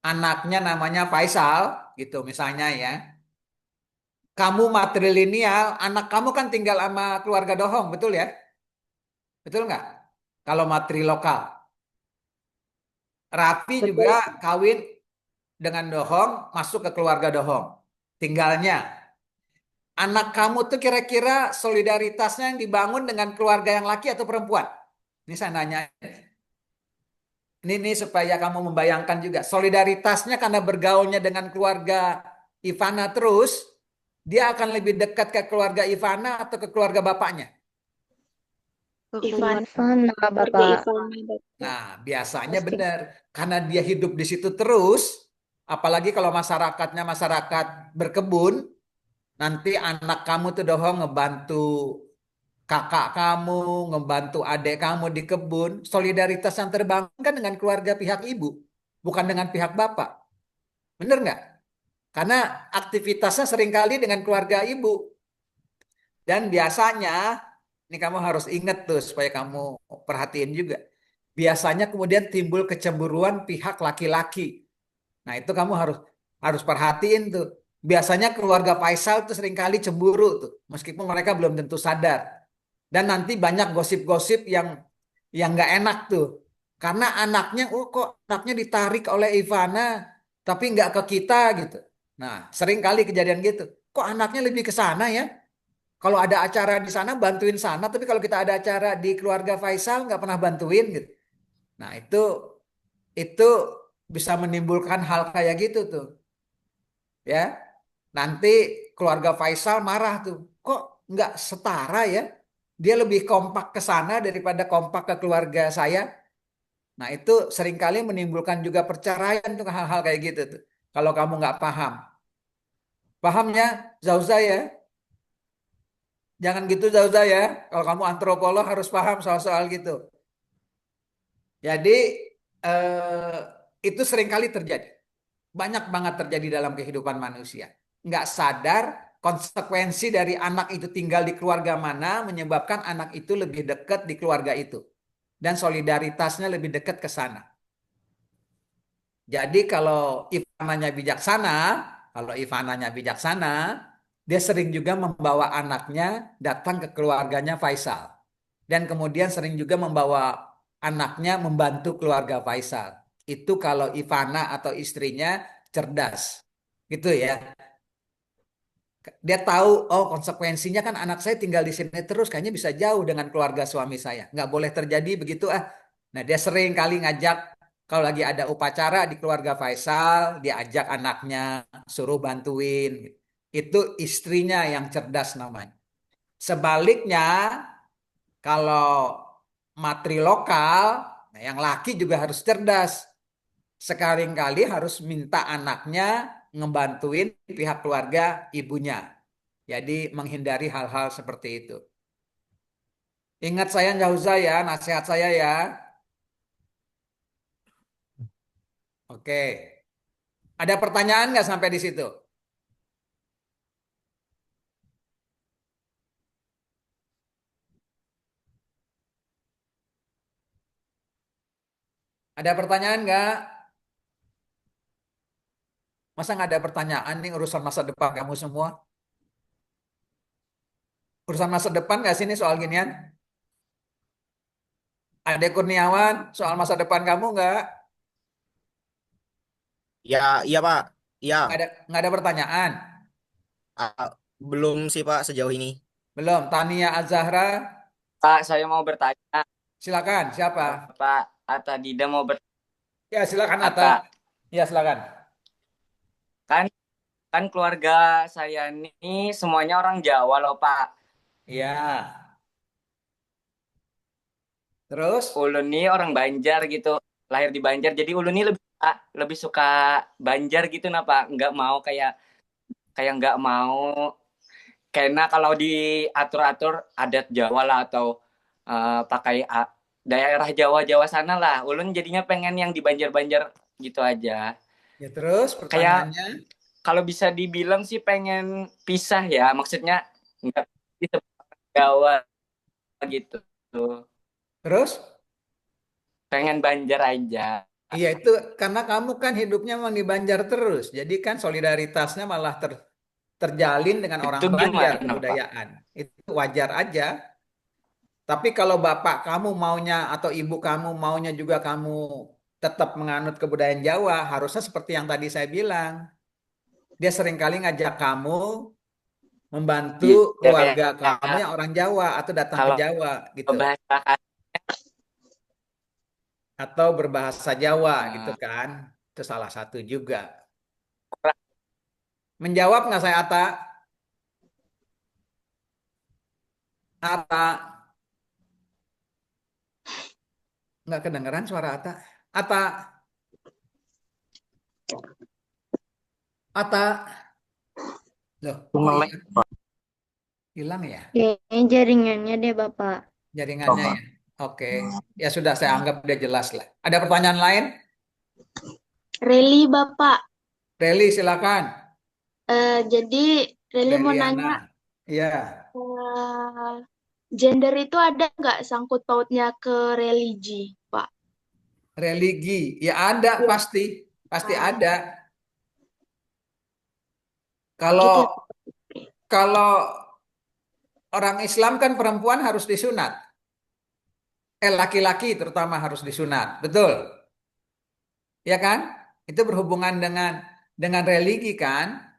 Anaknya namanya Faisal. Gitu misalnya ya. Kamu matrilineal, anak kamu kan tinggal sama keluarga Dohong, betul ya? Betul nggak? Kalau matri lokal. Raffi
Betul.
juga kawin dengan Dohong, masuk ke keluarga Dohong. Tinggalnya. Anak kamu tuh kira-kira solidaritasnya yang dibangun dengan keluarga yang laki atau perempuan? Ini saya nanya. Ini supaya kamu membayangkan juga. Solidaritasnya karena bergaulnya dengan keluarga Ivana terus, dia akan lebih dekat ke keluarga Ivana atau ke keluarga bapaknya?
Ivana.
Ivana,
Keluarga
Bapak.
Ivana, Bapak.
Nah, biasanya
Pasti.
benar. Karena dia hidup di situ terus, Apalagi kalau masyarakatnya masyarakat berkebun, nanti anak kamu tuh dohong ngebantu kakak kamu, ngebantu adik kamu di kebun. Solidaritas yang terbangun kan dengan keluarga pihak ibu, bukan dengan pihak bapak. Bener nggak? Karena aktivitasnya seringkali dengan keluarga ibu. Dan biasanya, ini kamu harus ingat tuh supaya kamu perhatiin juga. Biasanya kemudian timbul kecemburuan pihak laki-laki. Nah, itu kamu harus harus perhatiin tuh. Biasanya keluarga Faisal tuh seringkali cemburu tuh, meskipun mereka belum tentu sadar. Dan nanti banyak gosip-gosip yang nggak enak tuh. Karena anaknya, oh kok anaknya ditarik oleh Ivana, tapi nggak ke kita gitu. Nah, seringkali kejadian gitu. Kok anaknya lebih ke sana ya? Kalau ada acara di sana bantuin sana, tapi kalau kita ada acara di keluarga Faisal nggak pernah bantuin gitu. Nah, itu bisa menimbulkan hal kayak gitu tuh, ya. Nanti keluarga Faisal marah tuh, kok nggak setara ya? Dia lebih kompak ke sana daripada kompak ke keluarga saya. Nah, itu seringkali menimbulkan juga perceraian tuh hal-hal kayak gitu tuh. Kalau kamu nggak paham, pahamnya Zauza ya? Jangan gitu Zauza ya. Kalau kamu antropolog harus paham soal-soal gitu. Jadi eh, itu seringkali terjadi. Banyak banget terjadi dalam kehidupan manusia. Nggak sadar konsekuensi dari anak itu tinggal di keluarga mana menyebabkan anak itu lebih dekat di keluarga itu. Dan solidaritasnya lebih dekat ke sana. Jadi kalau Ivananya bijaksana, dia sering juga membawa anaknya datang ke keluarganya Faisal. Dan kemudian sering juga membawa anaknya membantu keluarga Faisal. Itu kalau Ivana atau istrinya cerdas. Gitu ya. Dia tahu, oh konsekuensinya kan anak saya tinggal di sini terus, kayaknya bisa jauh dengan keluarga suami saya. Nggak boleh terjadi begitu ah. Nah dia sering kali ngajak, kalau lagi ada upacara di keluarga Faisal, dia ajak anaknya, suruh bantuin. Itu istrinya yang cerdas namanya. Sebaliknya, kalau matri lokal, nah yang laki juga harus cerdas. Sekali-kali harus minta anaknya ngebantuin pihak keluarga ibunya. Jadi menghindari hal-hal seperti itu. Ingat saya nggak usah ya, nasihat saya ya. Oke. Ada pertanyaan nggak sampai di situ? Ada pertanyaan nggak? Masa nggak ada pertanyaan nih urusan masa depan kamu semua? Urusan masa depan nggak sih ini soal ginian? Ada Kurniawan, soal masa depan kamu nggak?
Ya, iya Pak. Ya,
Nggak ada pertanyaan?
ah, belum sih Pak sejauh ini.
Belum. Tania Azahra,
Pak, saya mau bertanya.
silakan. Siapa?
Pak, Atta Dida mau bertanya.
Ya silakan Ata.
Atta,
Ya silakan.
kan kan keluarga saya ini semuanya orang Jawa loh, Pak.
Ya. Terus?
Ulun nih orang Banjar gitu, lahir di Banjar. Jadi Ulun nih lebih suka Banjar gitu, nah Pak. Nggak mau kayak kayak nggak mau karena kalau diatur-atur adat Jawa lah atau pakai daerah Jawa-Jawa sana lah. Ulun jadinya pengen yang di Banjar-Banjar gitu aja.
Ya terus
Kayak
pertanyaannya.
kalau bisa dibilang sih pengen pisah ya, maksudnya nggak bisa Jawa gitu.
Terus?
Pengen Banjar aja.
Iya itu karena kamu kan hidupnya memang di Banjar terus. Jadi kan solidaritasnya malah terjalin dengan orang
Itu
Banjar
gimana, Pak?
kebudayaan. Itu wajar aja. Tapi kalau bapak kamu maunya atau ibu kamu maunya juga kamu tetap menganut kebudayaan Jawa, harusnya seperti yang tadi saya bilang. Dia seringkali ngajak kamu membantu
Iya,
keluarga kamu
kayak
yang orang Jawa atau datang ke
kalau
Jawa gitu.
bahasa
Atau berbahasa Jawa gitu
uh,
kan. Itu salah satu juga. Menjawab nggak saya Ata? Ata, nggak kedengeran suara Ata. Ata, Ata, loh, kok
Nge-lag.
hilang ya
Kayaknya jaringannya deh, Bapak.
jaringannya ya? Oke, ya sudah saya anggap dia jelas lah. Ada pertanyaan lain?
Reli, Bapak.
Reli, silakan.
Jadi Reli mau
Reliana,
nanya,
ya,
eh, gender itu ada nggak sangkut pautnya ke religi, Pak?
religi, ya ada
Iya.
pasti
Ah,
ada. Kalau
gitu ya, Pak.
kalau orang Islam kan perempuan harus disunat, laki-laki terutama harus disunat, betul? Ya kan? Itu berhubungan dengan religi kan?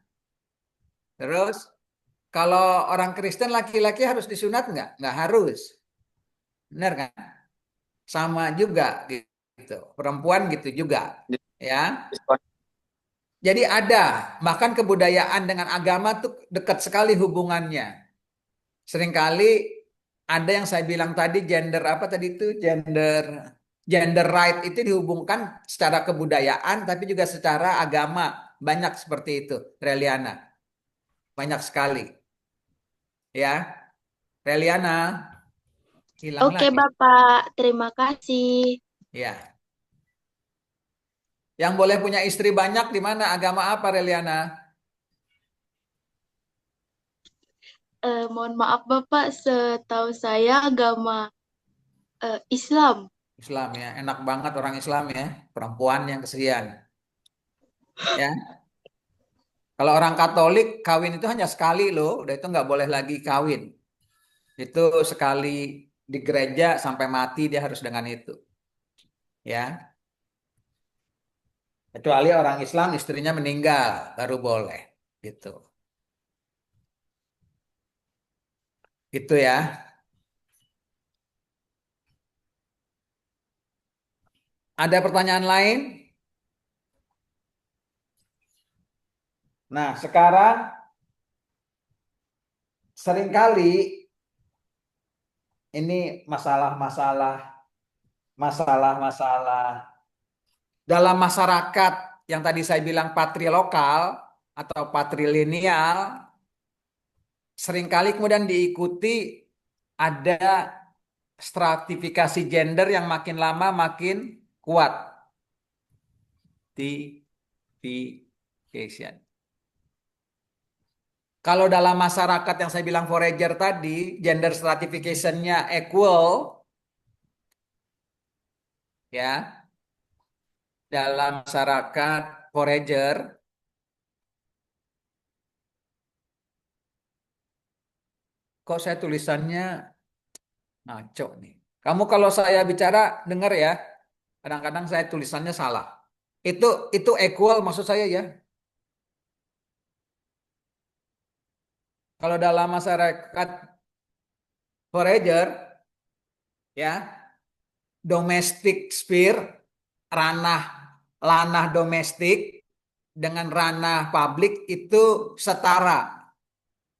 Terus kalau orang Kristen laki-laki harus disunat nggak? Nggak harus, benar kan? Sama juga gitu. Perempuan gitu juga, ya. Jadi ada, bahkan kebudayaan dengan agama tuh dekat sekali hubungannya. Seringkali ada yang saya bilang tadi gender apa tadi itu gender right itu dihubungkan secara kebudayaan tapi juga secara agama. Banyak seperti itu, Reliana. Banyak sekali. Ya, Reliana hilang
Oke,
lagi.
Bapak. Terima kasih.
Ya. Yang boleh punya istri banyak di mana? Agama apa, Reliana?
Mohon maaf, Bapak. Setahu saya agama Islam.
Islam ya. Enak banget orang Islam ya. Perempuan yang kesian. Ya. Kalau orang Katolik kawin itu hanya sekali loh. Udah itu nggak boleh lagi kawin. Itu sekali di gereja sampai mati dia harus dengan itu. Ya. Kecuali orang Islam istrinya meninggal baru boleh. Gitu. Itu ya. Ada pertanyaan lain? Nah, sekarang seringkali ini masalah-masalah dalam masyarakat yang tadi saya bilang patrilokal atau patrilineal seringkali kemudian diikuti ada stratifikasi gender yang makin lama makin kuat. Stratification. Kalau dalam masyarakat yang saya bilang forager tadi, gender stratification-nya equal, ya, dalam masyarakat forager, kok saya tulisannya ngaco nih. Kamu kalau saya bicara dengar ya, kadang-kadang saya tulisannya salah. Itu equal maksud saya ya. Kalau dalam masyarakat forager, ya, domestic sphere, ranah domestik dengan ranah publik itu setara.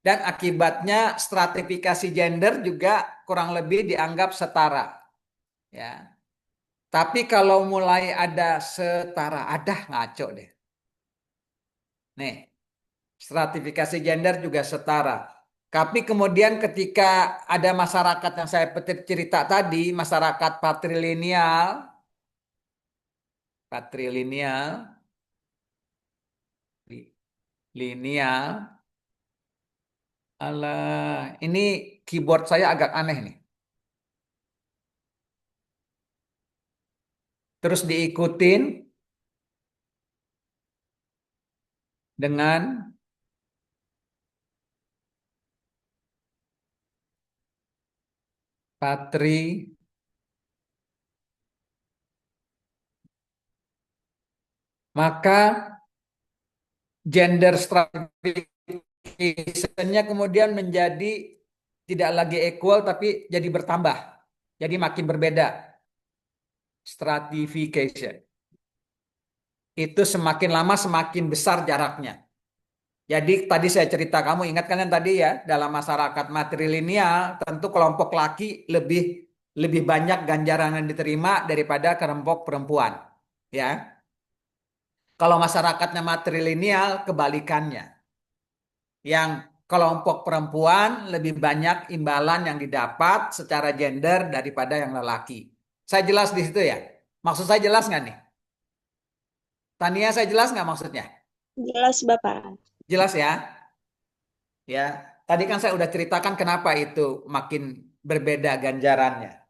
Dan akibatnya stratifikasi gender juga kurang lebih dianggap setara. Ya. Tapi kalau mulai ada setara, ada ngaco deh. Nih, stratifikasi gender juga setara. Tapi kemudian ketika ada masyarakat yang saya cerita tadi, masyarakat patrilineal, lineal, alah, ini keyboard saya agak aneh nih. Terus diikutin dengan patri, maka gender stratification-nya kemudian menjadi tidak lagi equal tapi jadi bertambah. Jadi makin berbeda. Stratification. Itu semakin lama semakin besar jaraknya. Jadi tadi saya cerita, kamu ingat kan yang tadi ya, dalam masyarakat matrilineal tentu kelompok laki lebih banyak ganjaran yang diterima daripada kelompok perempuan. Ya. Kalau masyarakatnya matrilineal, kebalikannya. Yang kelompok perempuan lebih banyak imbalan yang didapat secara gender daripada yang lelaki. Saya jelas di situ ya? Maksud saya jelas nggak nih? Tania, saya jelas nggak maksudnya?
Jelas, Bapak.
Jelas ya? Ya, tadi kan saya udah ceritakan kenapa itu makin berbeda ganjarannya.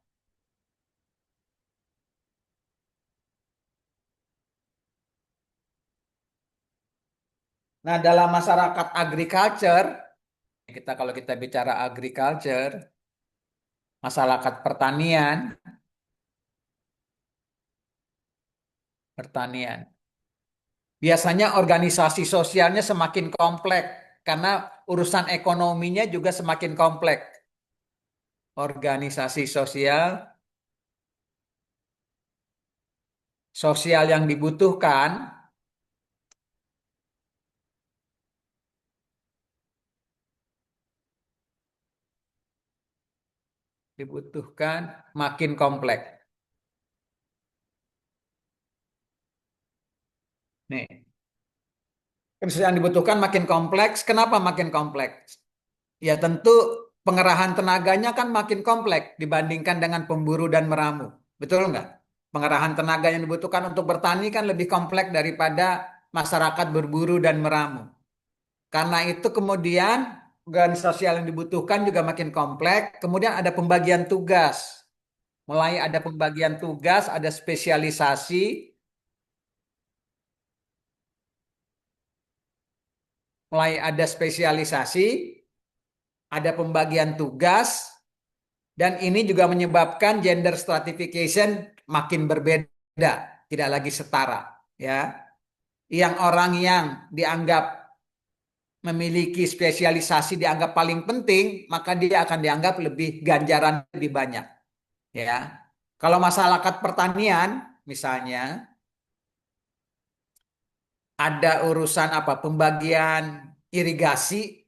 Nah, dalam masyarakat agriculture, kalau kita bicara agriculture, masyarakat pertanian. Biasanya organisasi sosialnya semakin kompleks karena urusan ekonominya juga semakin kompleks. Organisasi sosial yang dibutuhkan makin kompleks. Nih, yang dibutuhkan makin kompleks. Kenapa makin kompleks? Ya tentu pengerahan tenaganya kan makin kompleks dibandingkan dengan pemburu dan meramu. Betul nggak? Pengerahan tenaga yang dibutuhkan untuk bertani kan lebih kompleks daripada masyarakat berburu dan meramu. Karena itu kemudian organisasi sosial yang dibutuhkan juga makin kompleks. Kemudian ada pembagian tugas. Mulai ada pembagian tugas, ada spesialisasi, ada pembagian tugas, dan ini juga menyebabkan gender stratification makin berbeda, tidak lagi setara. Ya, yang orang yang dianggap memiliki spesialisasi dianggap paling penting, maka dia akan dianggap lebih ganjaran lebih banyak. Ya, kalau masyarakat pertanian, misalnya ada urusan apa? Pembagian irigasi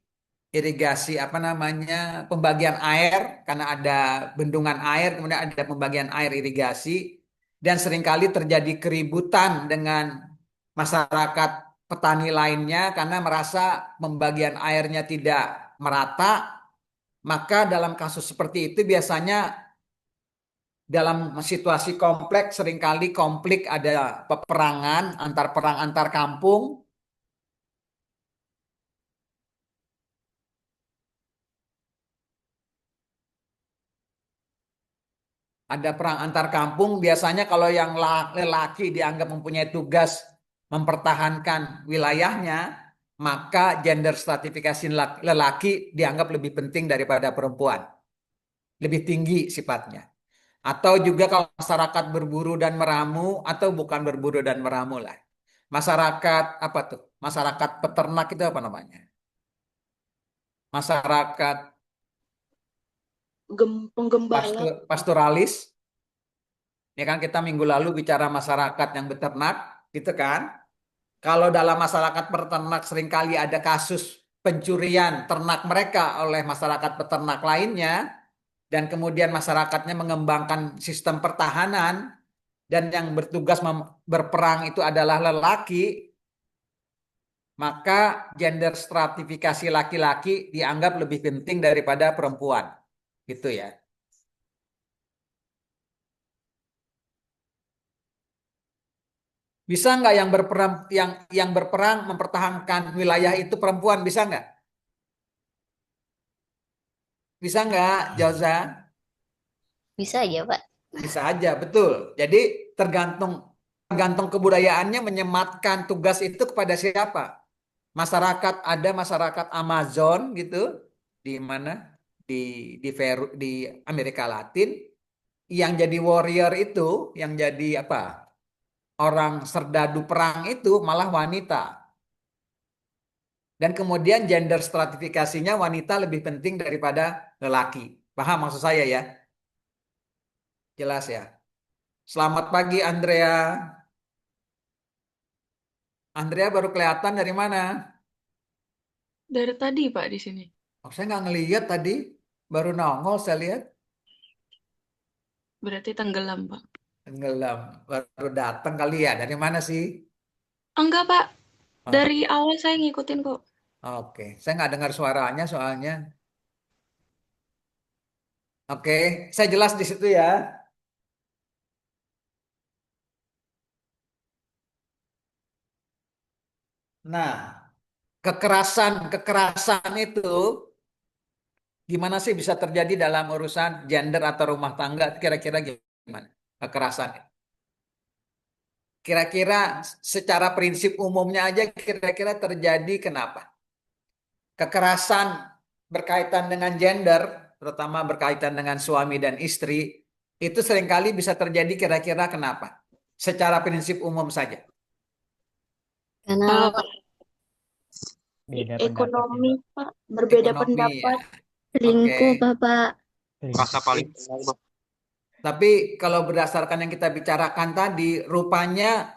apa namanya? Pembagian air karena ada bendungan air, kemudian ada pembagian air irigasi dan seringkali terjadi keributan dengan masyarakat petani lainnya karena merasa pembagian airnya tidak merata, maka dalam kasus seperti itu biasanya dalam situasi kompleks seringkali konflik ada peperangan perang antar kampung. Ada perang antar kampung, biasanya kalau yang lelaki dianggap mempunyai tugas mempertahankan wilayahnya, maka gender stratifikasi lelaki dianggap lebih penting daripada perempuan. Lebih tinggi sifatnya. Atau juga kalau masyarakat berburu dan meramu, atau bukan berburu dan meramu lah. Masyarakat apa tuh? Masyarakat peternak itu apa namanya? Masyarakat
Penggembala.
pasturalis. Ya kan kita minggu lalu bicara masyarakat yang beternak, gitu kan? Kalau dalam masyarakat peternak seringkali ada kasus pencurian ternak mereka oleh masyarakat peternak lainnya, dan kemudian masyarakatnya mengembangkan sistem pertahanan, dan yang bertugas berperang itu adalah lelaki, maka gender stratifikasi laki-laki dianggap lebih penting daripada perempuan. Gitu ya. Bisa nggak yang berperang mempertahankan wilayah itu perempuan? Bisa nggak? Bisa nggak, Jauza?
Bisa aja, Pak.
Bisa aja, betul. Jadi tergantung kebudayaannya menyematkan tugas itu kepada siapa. Ada masyarakat Amazon gitu di mana di di Amerika Latin, yang jadi warrior itu, yang jadi apa? Orang serdadu perang itu malah wanita. Dan kemudian gender stratifikasinya wanita lebih penting daripada lelaki. Paham maksud saya ya? Jelas ya? Selamat pagi Andrea. Andrea baru kelihatan dari mana?
Dari tadi, Pak, di sini.
Oh, saya nggak ngelihat tadi. Baru nongol saya lihat.
Berarti tenggelam, Pak.
Tenggelam. Baru datang kali ya. Dari mana sih?
Enggak, Pak.
Oh,
Dari awal saya ngikutin kok.
oke, saya nggak dengar suaranya soalnya. Oke, saya jelas di situ ya. Nah, kekerasan itu gimana sih bisa terjadi dalam urusan gender atau rumah tangga? Kira-kira gimana? Kekerasan. Kira-kira secara prinsip umumnya aja kira-kira terjadi kenapa? Kekerasan berkaitan dengan gender, terutama berkaitan dengan suami dan istri, itu seringkali bisa terjadi kira-kira kenapa? Secara prinsip umum saja.
Karena
Kalau
Beda pendapat ya,
Ekonomi,
Mbak.
Pak. Berbeda
Ekonomi ya.
pendapat.
Oke.
selingkuh, Bapak.
Rasa paling
Tapi kalau berdasarkan yang kita bicarakan tadi, rupanya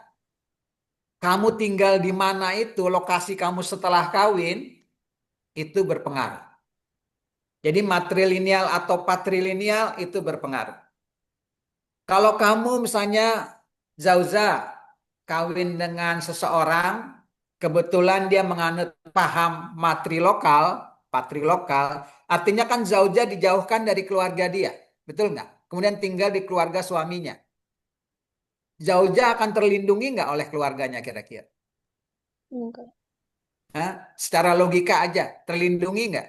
kamu tinggal di mana itu, lokasi kamu setelah kawin, itu berpengaruh. Jadi matrilineal atau patrilineal itu berpengaruh. Kalau kamu misalnya Zauza kawin dengan seseorang, kebetulan dia menganut paham patrilokal, artinya kan Zauja dijauhkan dari keluarga dia, betul nggak? Kemudian tinggal di keluarga suaminya. Zauja akan terlindungi nggak oleh keluarganya kira-kira?
Enggak.
Hah? Secara logika aja, terlindungi nggak?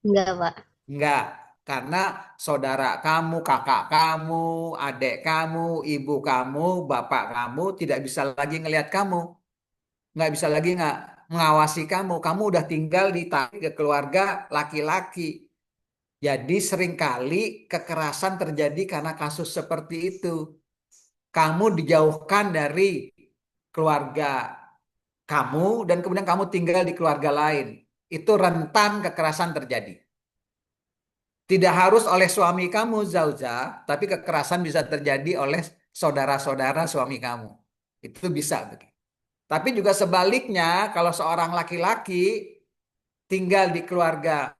Enggak, Pak.
Enggak, karena saudara kamu, kakak kamu, adik kamu, ibu kamu, bapak kamu tidak bisa lagi ngelihat kamu, nggak bisa lagi nggak mengawasi kamu. Kamu udah tinggal di ke keluarga laki-laki. Jadi seringkali kekerasan terjadi karena kasus seperti itu. Kamu dijauhkan dari keluarga kamu dan kemudian kamu tinggal di keluarga lain. Itu rentan kekerasan terjadi. Tidak harus oleh suami kamu, Zauza, tapi kekerasan bisa terjadi oleh saudara-saudara suami kamu. Itu bisa begitu. Tapi juga sebaliknya, kalau seorang laki-laki tinggal di keluarga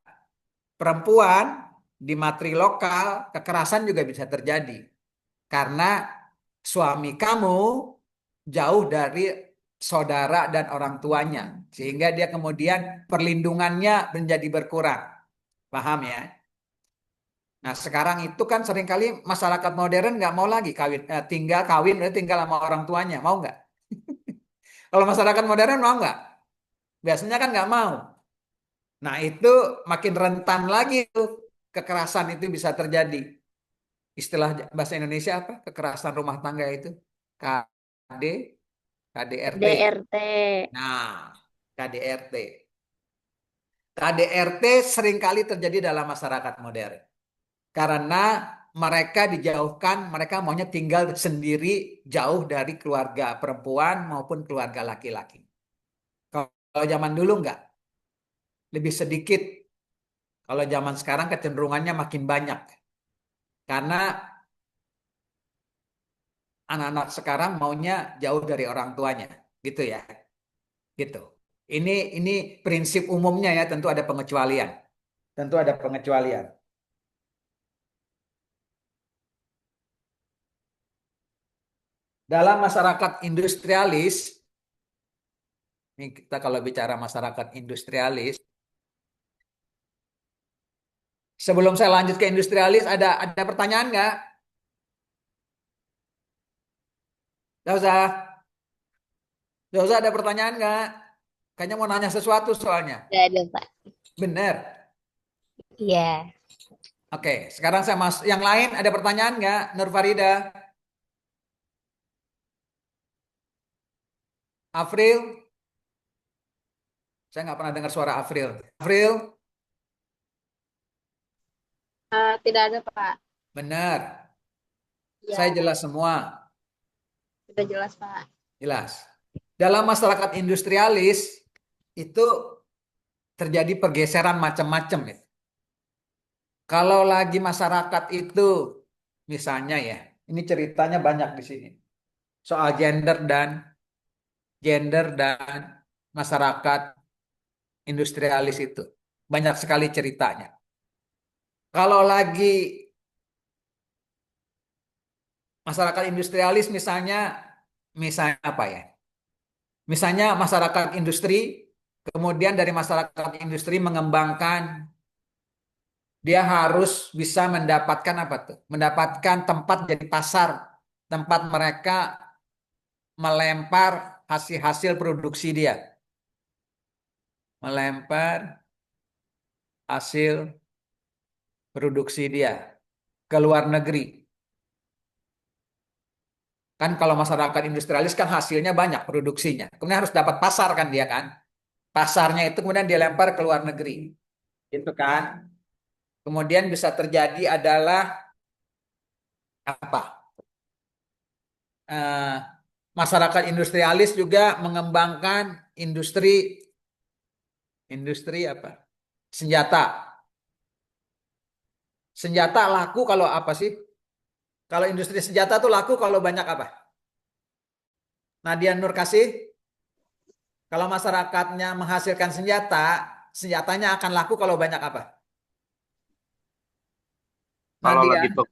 perempuan, di matri lokal, kekerasan juga bisa terjadi. Karena suami kamu jauh dari saudara dan orang tuanya. Sehingga dia kemudian perlindungannya menjadi berkurang. Paham ya? Nah, sekarang itu kan seringkali masyarakat modern nggak mau lagi kawin, tinggal sama orang tuanya, mau nggak? Kalau masyarakat modern mau nggak? Biasanya kan nggak mau. Nah, itu makin rentan lagi tuh kekerasan itu bisa terjadi. Istilah bahasa Indonesia apa? Kekerasan rumah tangga itu KD, KDRT.
DRT.
Nah, KDRT. KDRT seringkali terjadi dalam masyarakat modern. Karena mereka dijauhkan, mereka maunya tinggal sendiri jauh dari keluarga perempuan maupun keluarga laki-laki. Kalau zaman dulu enggak, lebih sedikit. Kalau zaman sekarang kecenderungannya makin banyak. Karena anak-anak sekarang maunya jauh dari orang tuanya, gitu ya. Gitu. Ini prinsip umumnya ya, tentu ada pengecualian. Tentu ada pengecualian. Dalam masyarakat industrialis, ini kita kalau bicara masyarakat industrialis, sebelum saya lanjut ke industrialis, ada pertanyaan nggak? Nggak usah ada pertanyaan nggak? Kayaknya mau nanya sesuatu soalnya.
Gak ada, Pak.
Bener.
Iya.
Oke, sekarang saya yang lain ada pertanyaan nggak? Nur Farida, Afril, saya nggak pernah dengar suara Afril. Afril,
Tidak ada, Pak.
bener.
Ya,
Saya jelas semua.
sudah jelas, Pak.
Jelas. Dalam masyarakat industrialis itu terjadi pergeseran macam-macam ya. Kalau lagi masyarakat itu, misalnya ya, ini ceritanya banyak di sini. Soal gender dan masyarakat industrialis itu. Banyak sekali ceritanya. Kalau lagi masyarakat industrialis misalnya apa ya? Misalnya masyarakat industri, kemudian dari masyarakat industri mengembangkan, dia harus bisa mendapatkan apa tuh? Mendapatkan tempat jadi pasar, tempat mereka melempar hasil-hasil produksi dia, melempar hasil produksi dia ke luar negeri. Kan kalau masyarakat industrialis kan hasilnya banyak produksinya. Kemudian harus dapat pasar kan dia kan. Pasarnya itu kemudian dilempar ke luar negeri. Gitu kan. Kemudian bisa terjadi adalah apa? Eh, masyarakat industrialis juga mengembangkan industri apa? Senjata. Senjata laku kalau apa sih? Kalau industri senjata tuh laku kalau banyak apa? Nadia Nur Kasih, kalau masyarakatnya menghasilkan senjata, senjatanya akan laku kalau banyak apa?
Kalau
Nadia,
lagi
Banyak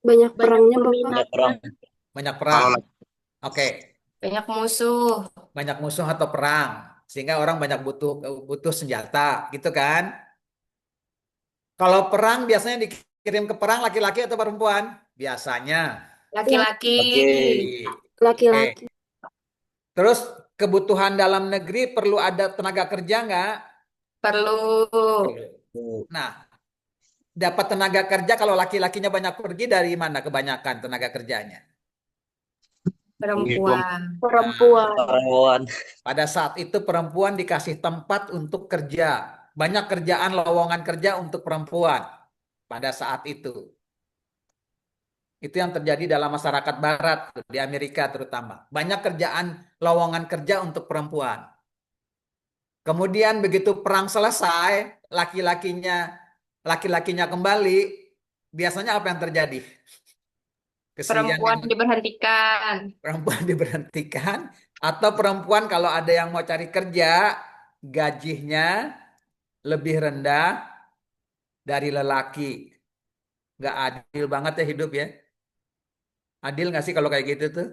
Banyak
perangnya, Bapak.
banyak perang.
banyak
Kalau
perang.
lagi
Oke,
Banyak musuh.
banyak musuh atau perang, sehingga orang banyak butuh butuh senjata, gitu kan? Kalau perang biasanya dikirim ke perang laki-laki atau perempuan? Biasanya.
Laki-laki.
Oke.
Laki-laki.
Terus kebutuhan dalam negeri perlu ada tenaga kerja nggak?
Perlu.
Perlu. Nah, dapat tenaga kerja kalau laki-lakinya banyak pergi dari mana kebanyakan tenaga kerjanya?
Perempuan.
Perempuan.
karyawan.
Pada saat itu perempuan dikasih tempat untuk kerja. Banyak kerjaan lowongan kerja untuk perempuan pada saat itu. Itu yang terjadi dalam masyarakat barat di Amerika terutama. Banyak kerjaan lowongan kerja untuk perempuan. Kemudian begitu perang selesai, laki-lakinya kembali, biasanya apa yang terjadi? Kesian
Perempuan diberhentikan.
perempuan diberhentikan atau perempuan kalau ada yang mau cari kerja, gajinya lebih rendah dari lelaki. Nggak adil banget ya hidup ya. Adil nggak sih kalau kayak gitu tuh?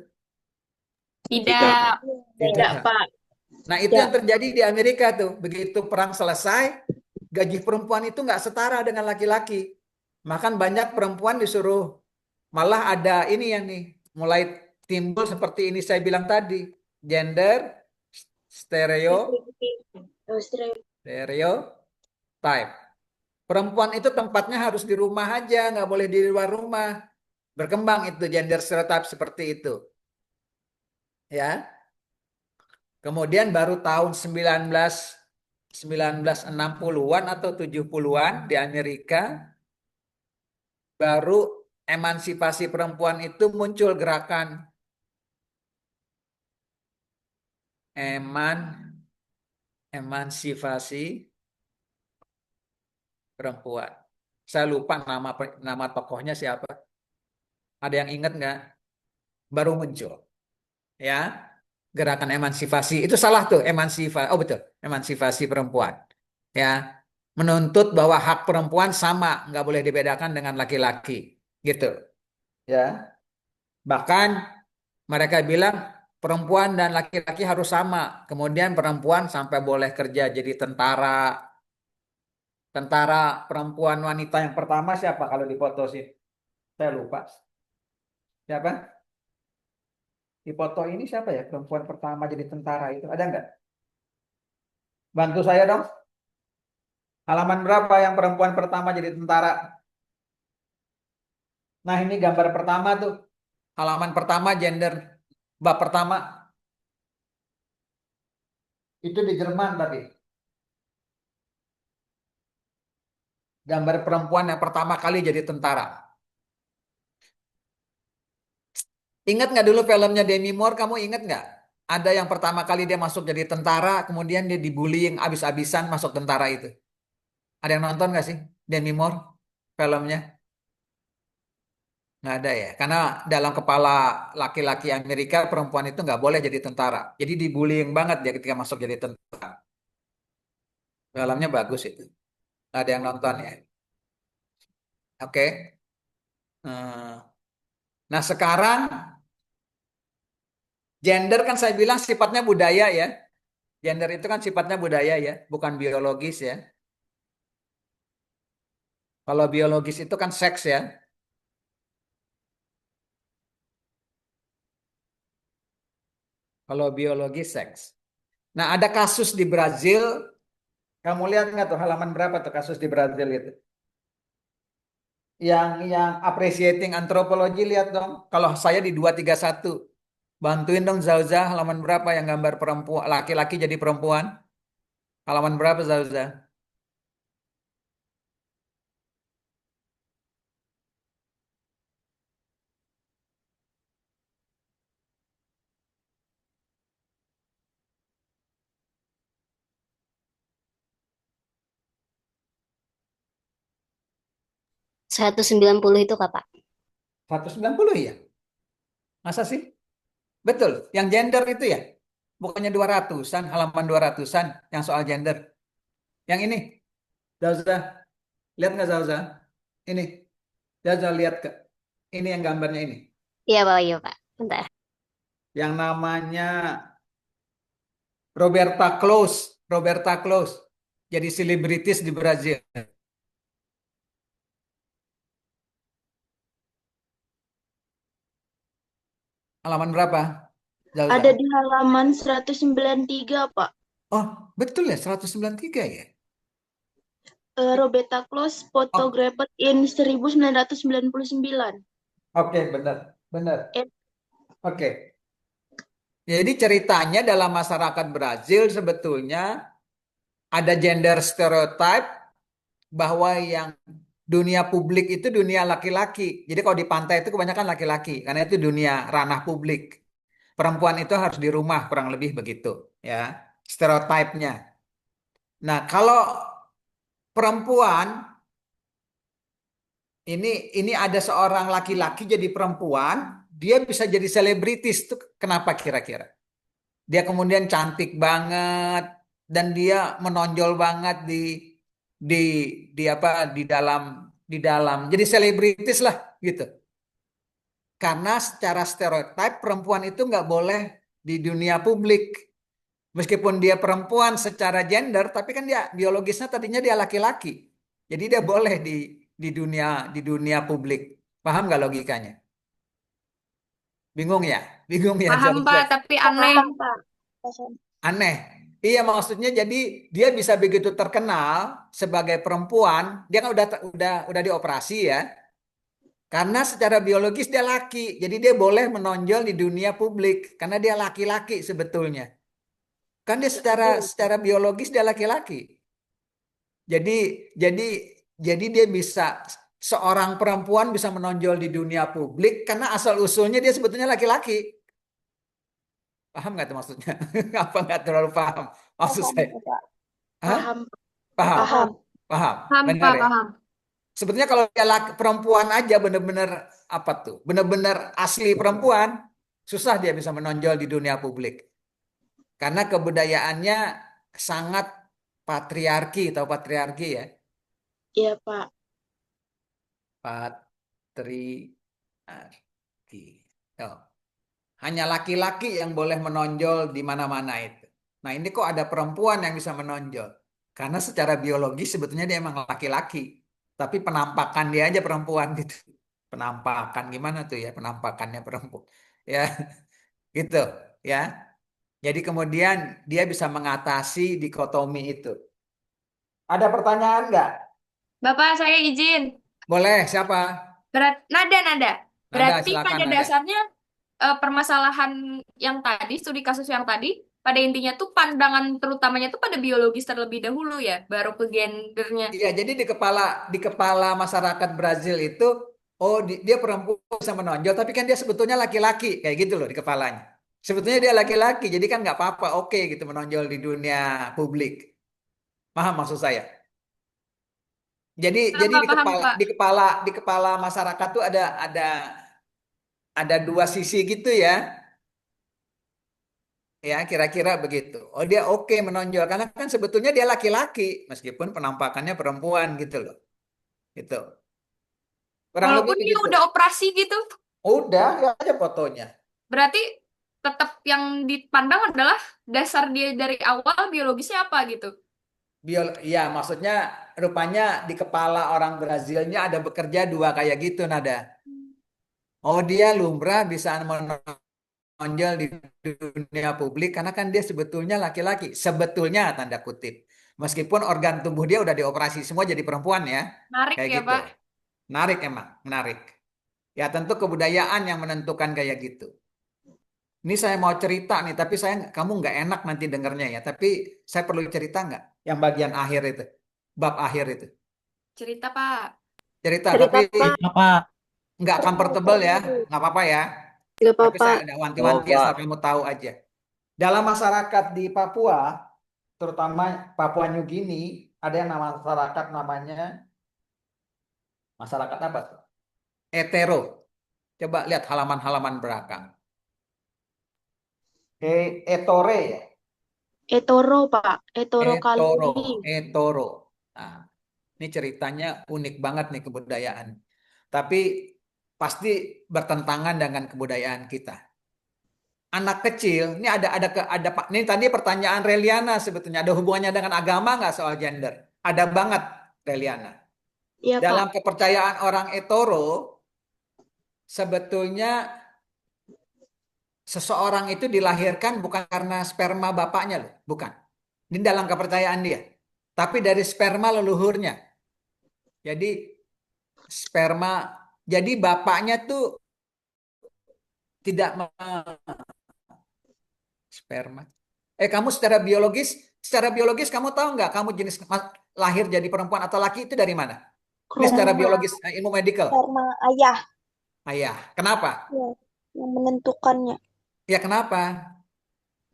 Tidak.
Tidak, Pak.
Nah itu yang terjadi di Amerika tuh. Begitu perang selesai, gaji perempuan itu nggak setara dengan laki-laki. Makan banyak perempuan disuruh, malah ada ini yang nih, mulai timbul seperti ini saya bilang tadi. Gender, stereotype. Perempuan itu tempatnya harus di rumah aja, nggak boleh di luar rumah. Berkembang itu gender stereotype seperti itu. Ya. Kemudian baru tahun 1960-an atau 70-an di Amerika baru emansipasi perempuan itu muncul gerakan emansipasi perempuan. Saya lupa nama tokohnya siapa. Ada yang ingat nggak? Baru muncul. Ya, gerakan emansipasi itu salah tuh emansipasi. Oh betul, emansipasi perempuan. Ya, menuntut bahwa hak perempuan sama, nggak boleh dibedakan dengan laki-laki, gitu. Ya, bahkan mereka bilang perempuan dan laki-laki harus sama. Kemudian perempuan sampai boleh kerja jadi tentara. Tentara perempuan wanita yang pertama siapa kalau di foto sih? Saya lupa. Siapa? Di foto ini siapa ya perempuan pertama jadi tentara itu? Ada nggak? Bantu saya dong. Halaman berapa yang perempuan pertama jadi tentara? Nah ini gambar pertama tuh. Halaman pertama gender. Bab pertama. Itu di Jerman tadi. Gambar perempuan yang pertama kali jadi tentara. Ingat nggak dulu filmnya Demi Moore? Kamu ingat nggak? Ada yang pertama kali dia masuk jadi tentara, kemudian dia dibullying abis-abisan masuk tentara itu. Ada yang nonton nggak sih Demi Moore filmnya? Nggak ada ya, karena dalam kepala laki-laki Amerika perempuan itu nggak boleh jadi tentara. Jadi dibullying banget dia ketika masuk jadi tentara. Filmnya bagus itu. Nggak ada yang nonton ya. Oke. Eh, Nah sekarang Gender kan saya bilang sifatnya budaya ya. Gender itu kan sifatnya budaya ya, bukan biologis ya. Kalau biologis itu kan seks ya. Kalau biologis seks. Nah, ada kasus di Brazil. Kamu lihat nggak tuh halaman berapa tuh kasus di Brazil itu? Yang appreciating anthropology, lihat dong. Kalau saya di 231, bantuin dong Zauza, halaman berapa yang gambar perempuan laki-laki jadi perempuan? Halaman berapa Zauza?
Seratus sembilan puluh itu Kak, Pak.
190 ya? Masa sih? Betul, yang gender itu ya? Bukannya 200-an, halaman 200-an yang soal gender. Yang ini, Zauza, lihat nggak Zauza? Ini, Zauza lihat ke, ini yang gambarnya ini.
Iya Pak, iya Pak. Bentar.
Yang namanya Roberta Close, Roberta Close, jadi selebritis di Brazil. Halaman berapa? Zauza?
Ada di halaman 193, Pak.
Oh, betul ya, 193 ya?
Roberta Close, photographed in 1999.
Oke, benar, benar.
Eh,
Oke. Jadi ceritanya dalam masyarakat Brazil sebetulnya ada gender stereotype bahwa yang dunia publik itu dunia laki-laki. Jadi kalau di pantai itu kebanyakan laki-laki karena itu dunia ranah publik. Perempuan itu harus di rumah, kurang lebih begitu ya. Stereotipnya. Nah, kalau perempuan ini ada seorang laki-laki jadi perempuan, dia bisa jadi selebritis tuh kenapa kira-kira? Dia kemudian cantik banget dan dia menonjol banget di di dalam jadi selebritis lah gitu. Karena secara stereotip perempuan itu nggak boleh di dunia publik. Meskipun dia perempuan secara gender, tapi kan dia biologisnya tadinya dia laki-laki. Jadi dia boleh di dunia publik. Paham nggak logikanya? Bingung ya? Bingung ya?
Paham, Pak, tapi aneh.
Paham, Pak. Paham.
Aneh. Iya maksudnya jadi dia bisa begitu terkenal sebagai perempuan, dia kan udah dioperasi ya. Karena secara biologis dia laki, jadi dia boleh menonjol di dunia publik karena dia laki-laki sebetulnya. Kan dia secara biologis dia laki-laki. Jadi jadi jadi dia bisa seorang perempuan bisa menonjol di dunia publik karena asal usulnya dia sebetulnya laki-laki. Paham nggak tuh maksudnya? Apa nggak terlalu paham maksud
Paham,
saya?
Pak.
Hah?
Paham.
Paham?
Paham.
Paham?
Paham,
Benar
Pak,
ya?
paham.
Sebetulnya kalau dia perempuan aja bener-bener apa tuh? Bener-bener asli perempuan, susah dia bisa menonjol di dunia publik. Karena kebudayaannya sangat patriarki, tahu patriarki ya?
Iya, Pak.
Patriarki. Oh. Hanya laki-laki yang boleh menonjol di mana-mana itu. Nah, ini kok ada perempuan yang bisa menonjol? Karena secara biologis sebetulnya dia emang laki-laki. Tapi penampakan dia aja perempuan gitu. Penampakan gimana tuh ya penampakannya perempuan. Ya, gitu ya. Jadi kemudian dia bisa mengatasi dikotomi itu. Ada pertanyaan nggak?
Bapak, saya izin.
Boleh, siapa?
Nada.
Nada,
Berarti
silakan
pada
Nada.
dasarnya permasalahan yang tadi, studi kasus yang tadi, pada intinya tuh pandangan terutamanya tuh pada biologis terlebih dahulu ya, baru ke gendernya.
Iya, jadi di kepala masyarakat Brazil itu, oh dia perempuan bisa menonjol, tapi kan dia sebetulnya laki-laki, kayak gitu loh di kepalanya. Sebetulnya dia laki-laki, jadi kan nggak apa-apa, oke gitu menonjol di dunia publik. Paham maksud saya? Jadi
Paham,
jadi
Pak,
di
paham,
kepala
Pak.
di kepala di kepala masyarakat tuh ada dua sisi gitu ya. Ya, kira-kira begitu. Oh, dia oke menonjol karena kan sebetulnya dia laki-laki meskipun penampakannya perempuan gitu loh. Gitu. Kurang lebih
Walaupun dia
begitu.
udah operasi gitu,
Udah, ya aja fotonya.
berarti tetap yang dipandang adalah dasar dia dari awal biologisnya apa gitu.
Ya, maksudnya rupanya di kepala orang Brazilnya ada bekerja dua kayak gitu, Nada. Oh, dia lumrah bisa menonjol di dunia publik karena kan dia sebetulnya laki-laki. Sebetulnya tanda kutip. Meskipun organ tubuh dia udah dioperasi semua jadi perempuan ya.
Menarik
Kayak
ya,
gitu.
Pak.
Menarik emang, menarik. Ya tentu kebudayaan yang menentukan kayak gitu. Ini saya mau cerita nih, tapi kamu nggak enak nanti dengernya ya. Tapi saya perlu cerita nggak? Yang bagian akhir itu, bab akhir itu.
Cerita, Pak.
Cerita,
Cerita,
tapi
Pak.
Apa?
nggak comfortable ya, nggak apa-apa ya.
Nggak
Tapi
apa-apa.
saya ada
Oh,
wanti-wanti
Pak.
asal kamu tahu aja. Dalam masyarakat di Papua, terutama Papua New Guinea, ada yang masyarakat namanya masyarakat apa tuh? Etero. Coba lihat halaman-halaman belakang. Etore ya.
Etoro, Pak. Etoro
Etoro,
Kaluri.
Etoro. Nah, ini ceritanya unik banget nih kebudayaan. Tapi pasti bertentangan dengan kebudayaan kita. Anak kecil, ini ada Pak. Ini tadi pertanyaan Reliana sebetulnya ada hubungannya dengan agama nggak soal gender? Ada banget, Reliana.
Iya, Pak.
Dalam kepercayaan orang Etoro, sebetulnya seseorang itu dilahirkan bukan karena sperma bapaknya loh, bukan. Ini dalam kepercayaan dia. Tapi dari sperma leluhurnya. Jadi sperma, jadi bapaknya tuh tidak sperma. Kamu secara biologis kamu tahu nggak kamu jenis lahir jadi perempuan atau laki itu dari mana? Ini secara biologis, ilmu medical.
Karena ayah
Ayah, kenapa?
ya, yang menentukannya.
Ya kenapa?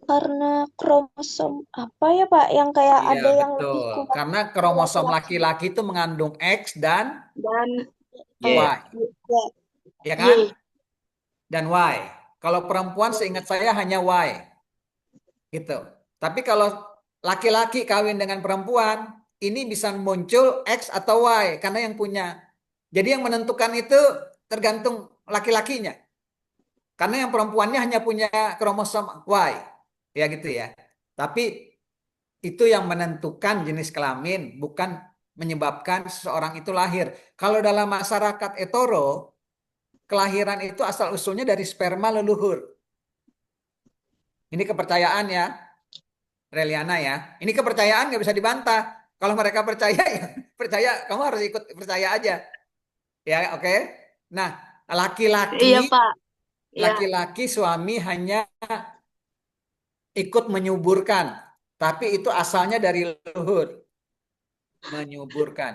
Karena kromosom apa ya Pak? Yang kayak
Iya
ada yang lebih
betul.
kuat
Karena kromosom
laki-laki
laki-laki itu mengandung X dan
Dan
Y.
Y,
ya.
ya kan?
Y.
Dan Y. Kalau perempuan seingat saya hanya Y. Gitu. Tapi kalau laki-laki kawin dengan perempuan, ini bisa muncul X atau Y karena yang punya. Jadi yang menentukan itu tergantung laki-lakinya. Karena yang perempuannya hanya punya kromosom Y. Ya gitu ya. Tapi itu yang menentukan jenis kelamin, bukan menyebabkan seseorang itu lahir. Kalau dalam masyarakat Etoro, kelahiran itu asal-usulnya dari sperma leluhur. Ini kepercayaan ya, Reliana ya. Ini kepercayaan nggak bisa dibantah. Kalau mereka percaya ya percaya, kamu harus ikut percaya aja. Ya, oke. Nah,
Iya, Pak. Ya.
laki-laki suami hanya ikut menyuburkan, tapi itu asalnya dari leluhur. Menyuburkan.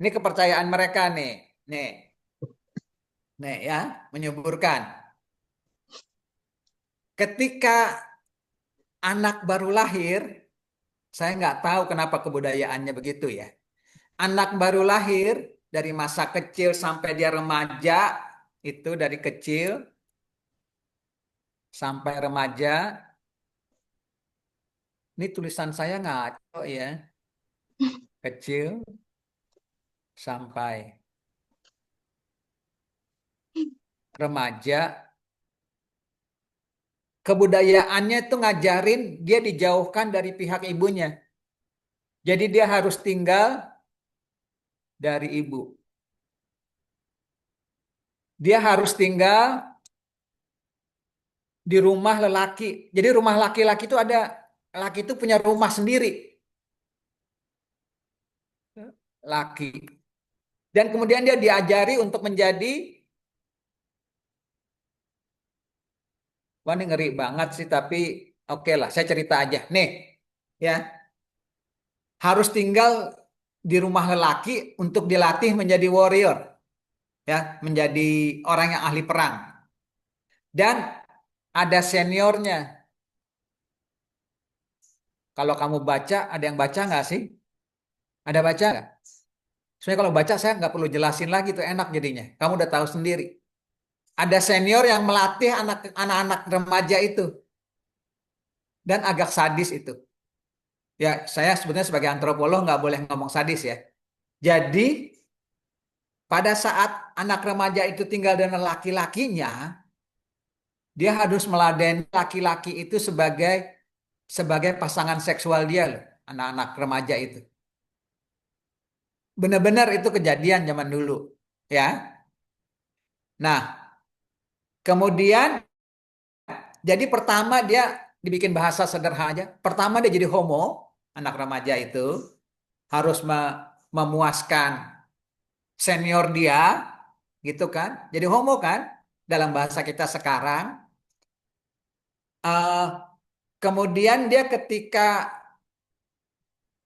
Ini kepercayaan mereka nih. Nih ya, menyuburkan. Ketika anak baru lahir, saya nggak tahu kenapa kebudayaannya begitu ya. Anak baru lahir dari masa kecil sampai dia remaja, itu dari kecil sampai remaja. Ini tulisan saya ngaco ya. Kecil sampai remaja. Kebudayaannya itu ngajarin dia dijauhkan dari pihak ibunya. Jadi dia harus tinggal dari ibu. Dia harus tinggal di rumah lelaki. Jadi rumah laki-laki itu laki itu punya rumah sendiri. Laki. Dan kemudian dia diajari untuk menjadi, wah ini ngeri banget sih, tapi oke lah, saya cerita aja. Nih, ya, harus tinggal di rumah lelaki untuk dilatih menjadi warrior, ya, menjadi orang yang ahli perang. Dan ada seniornya. Kalau kamu baca, ada yang baca nggak sih? Ada baca nggak? Sebenarnya kalau baca saya nggak perlu jelasin lagi, tuh enak jadinya. Kamu udah tahu sendiri. Ada senior yang melatih anak-anak remaja itu. Dan agak sadis itu. Ya, saya sebetulnya sebagai antropolog nggak boleh ngomong sadis ya. Jadi, pada saat anak remaja itu tinggal dengan laki-lakinya, Dia harus meladeni laki-laki itu sebagai pasangan seksual dia loh, anak-anak remaja itu. Benar-benar itu kejadian zaman dulu, ya. Nah, kemudian jadi pertama dia dibikin bahasa sederhana aja. Pertama dia jadi homo, anak remaja itu harus memuaskan senior dia, gitu kan? Jadi homo kan, dalam bahasa kita sekarang. Eh, kemudian dia ketika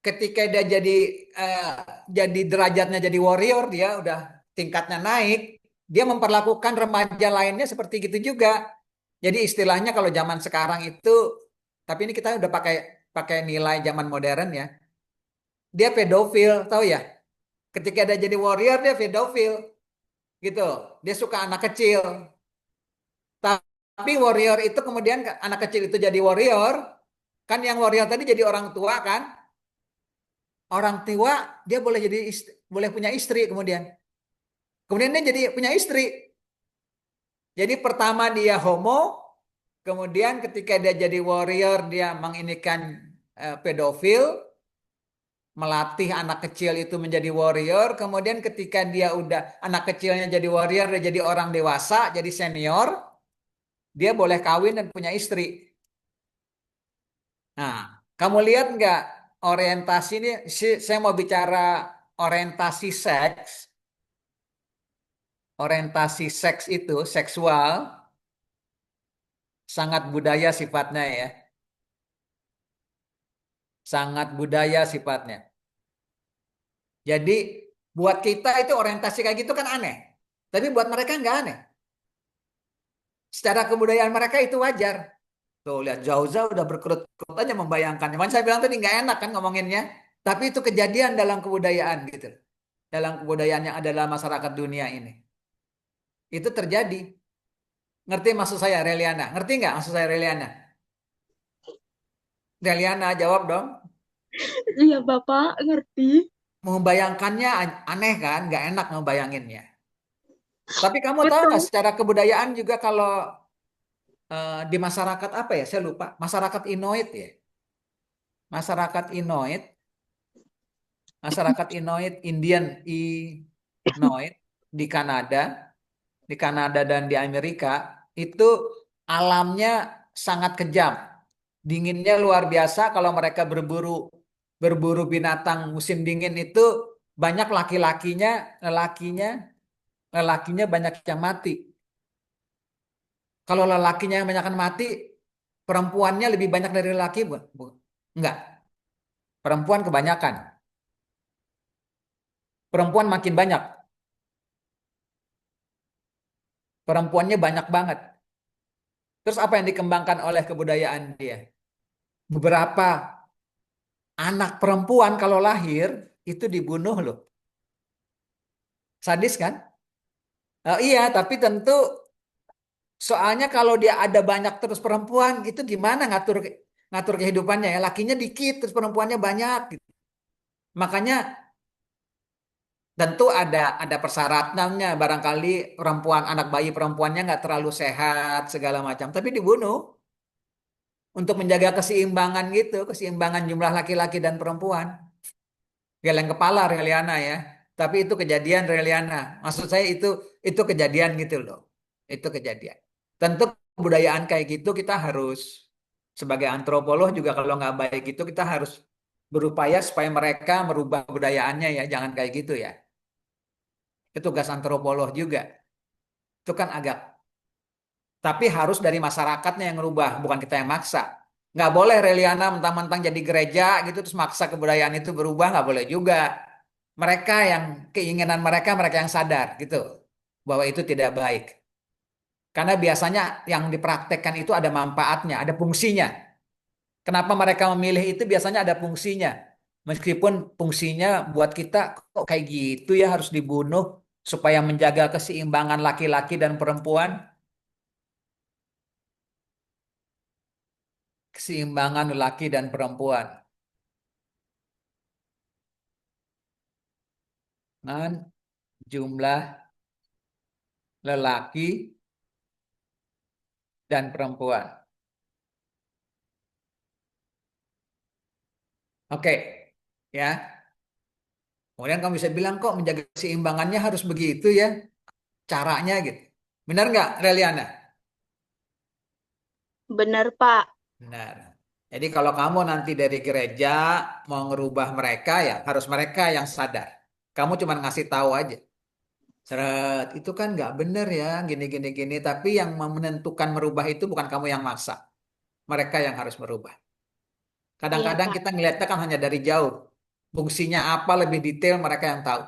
dia eh, jadi derajatnya jadi warrior, dia udah tingkatnya naik, dia memperlakukan remaja lainnya seperti gitu juga. Jadi istilahnya kalau zaman sekarang itu, tapi ini kita udah pakai pakai nilai zaman modern ya. Dia pedofil, tahu ya? Ketika dia jadi warrior dia pedofil, gitu. Dia suka anak kecil. Tapi warrior itu kemudian anak kecil itu jadi warrior, kan yang warrior tadi jadi orang tua kan? Orang tua dia boleh boleh punya istri kemudian. Kemudian dia jadi punya istri. Jadi pertama dia homo, kemudian ketika dia jadi warrior dia menginikan pedofil, melatih anak kecil itu menjadi warrior, kemudian ketika dia udah anak kecilnya jadi warrior, dia jadi orang dewasa, jadi senior, dia boleh kawin dan punya istri. Nah, kamu lihat nggak orientasi ini? Saya mau bicara orientasi seks. Orientasi seks itu seksual sangat budaya sifatnya ya, sangat budaya sifatnya. Jadi buat kita itu orientasi kayak gitu kan aneh, tapi buat mereka nggak aneh. Secara kebudayaan mereka itu wajar. Tuh lihat jauh-jauh udah berkerut-kerut aja membayangkannya. Makanya saya bilang tadi nggak enak kan ngomonginnya, tapi itu kejadian dalam kebudayaan gitu, dalam kebudayaan yang ada dalam masyarakat dunia ini. Itu terjadi. Ngerti maksud saya, Reliana? Ngerti nggak maksud saya, Reliana? Reliana jawab dong.
Iya, Bapak, ngerti.
Membayangkannya aneh kan, nggak enak ngebayanginnya. Tapi kamu tahu
Betul.
nggak secara kebudayaan juga kalau di masyarakat apa ya? Saya lupa. Masyarakat Inuit ya. Masyarakat Inuit, masyarakat Inuit, Indian Inuit di Kanada dan di Amerika itu alamnya sangat kejam. Dinginnya luar biasa kalau mereka berburu binatang musim dingin itu banyak lelakinya banyak yang mati. Kalau lelakinya yang banyak yang mati, perempuannya lebih banyak dari lelaki, bukan? Enggak, perempuan kebanyakan. Perempuan makin banyak. Perempuannya banyak banget. Terus apa yang dikembangkan oleh kebudayaan dia? Beberapa anak perempuan kalau lahir itu dibunuh loh. Sadis kan? Oh, iya, tapi tentu soalnya kalau dia ada banyak terus perempuan, itu gimana ngatur ngatur kehidupannya ya? Lakinya dikit terus perempuannya banyak gitu. Makanya tentu ada persyaratannya, barangkali anak bayi perempuannya nggak terlalu sehat segala macam, tapi dibunuh untuk menjaga keseimbangan gitu, keseimbangan jumlah laki-laki dan perempuan. Geleng kepala Reliana ya, tapi itu kejadian Reliana. Maksud saya itu kejadian gitu loh, itu kejadian. Tentu kebudayaan kayak gitu kita harus sebagai antropolog juga kalau nggak baik itu kita harus berupaya supaya mereka merubah kebudayaannya ya, jangan kayak gitu ya. Itu tugas antropolog juga. Itu kan agak, tapi harus dari masyarakatnya yang ngerubah, bukan kita yang maksa. Nggak boleh Reliana mentang-mentang jadi gereja gitu terus maksa kebudayaan itu berubah, nggak boleh juga. Mereka yang keinginan mereka yang sadar gitu bahwa itu tidak baik. Karena biasanya yang dipraktekkan itu ada manfaatnya, ada fungsinya. Kenapa mereka memilih itu biasanya ada fungsinya. Meskipun fungsinya buat kita kok kayak gitu ya harus dibunuh supaya menjaga keseimbangan laki-laki dan perempuan. Keseimbangan laki dan perempuan. Dengan jumlah lelaki dan perempuan. Oke, ya. Kemudian kamu bisa bilang kok menjaga keseimbangannya harus begitu ya, caranya gitu. Benar nggak, Reliana?
Benar, Pak.
Benar. Jadi kalau kamu nanti dari gereja mau ngerubah mereka ya harus mereka yang sadar. Kamu cuma ngasih tahu aja. Seret, itu kan nggak benar ya, gini gini gini. Tapi yang menentukan merubah itu bukan kamu yang maksa. Mereka yang harus merubah.
Iya,
Kadang-kadang
Pak.
kita ngelihatnya kan hanya dari jauh. Fungsinya apa lebih detail mereka yang tahu.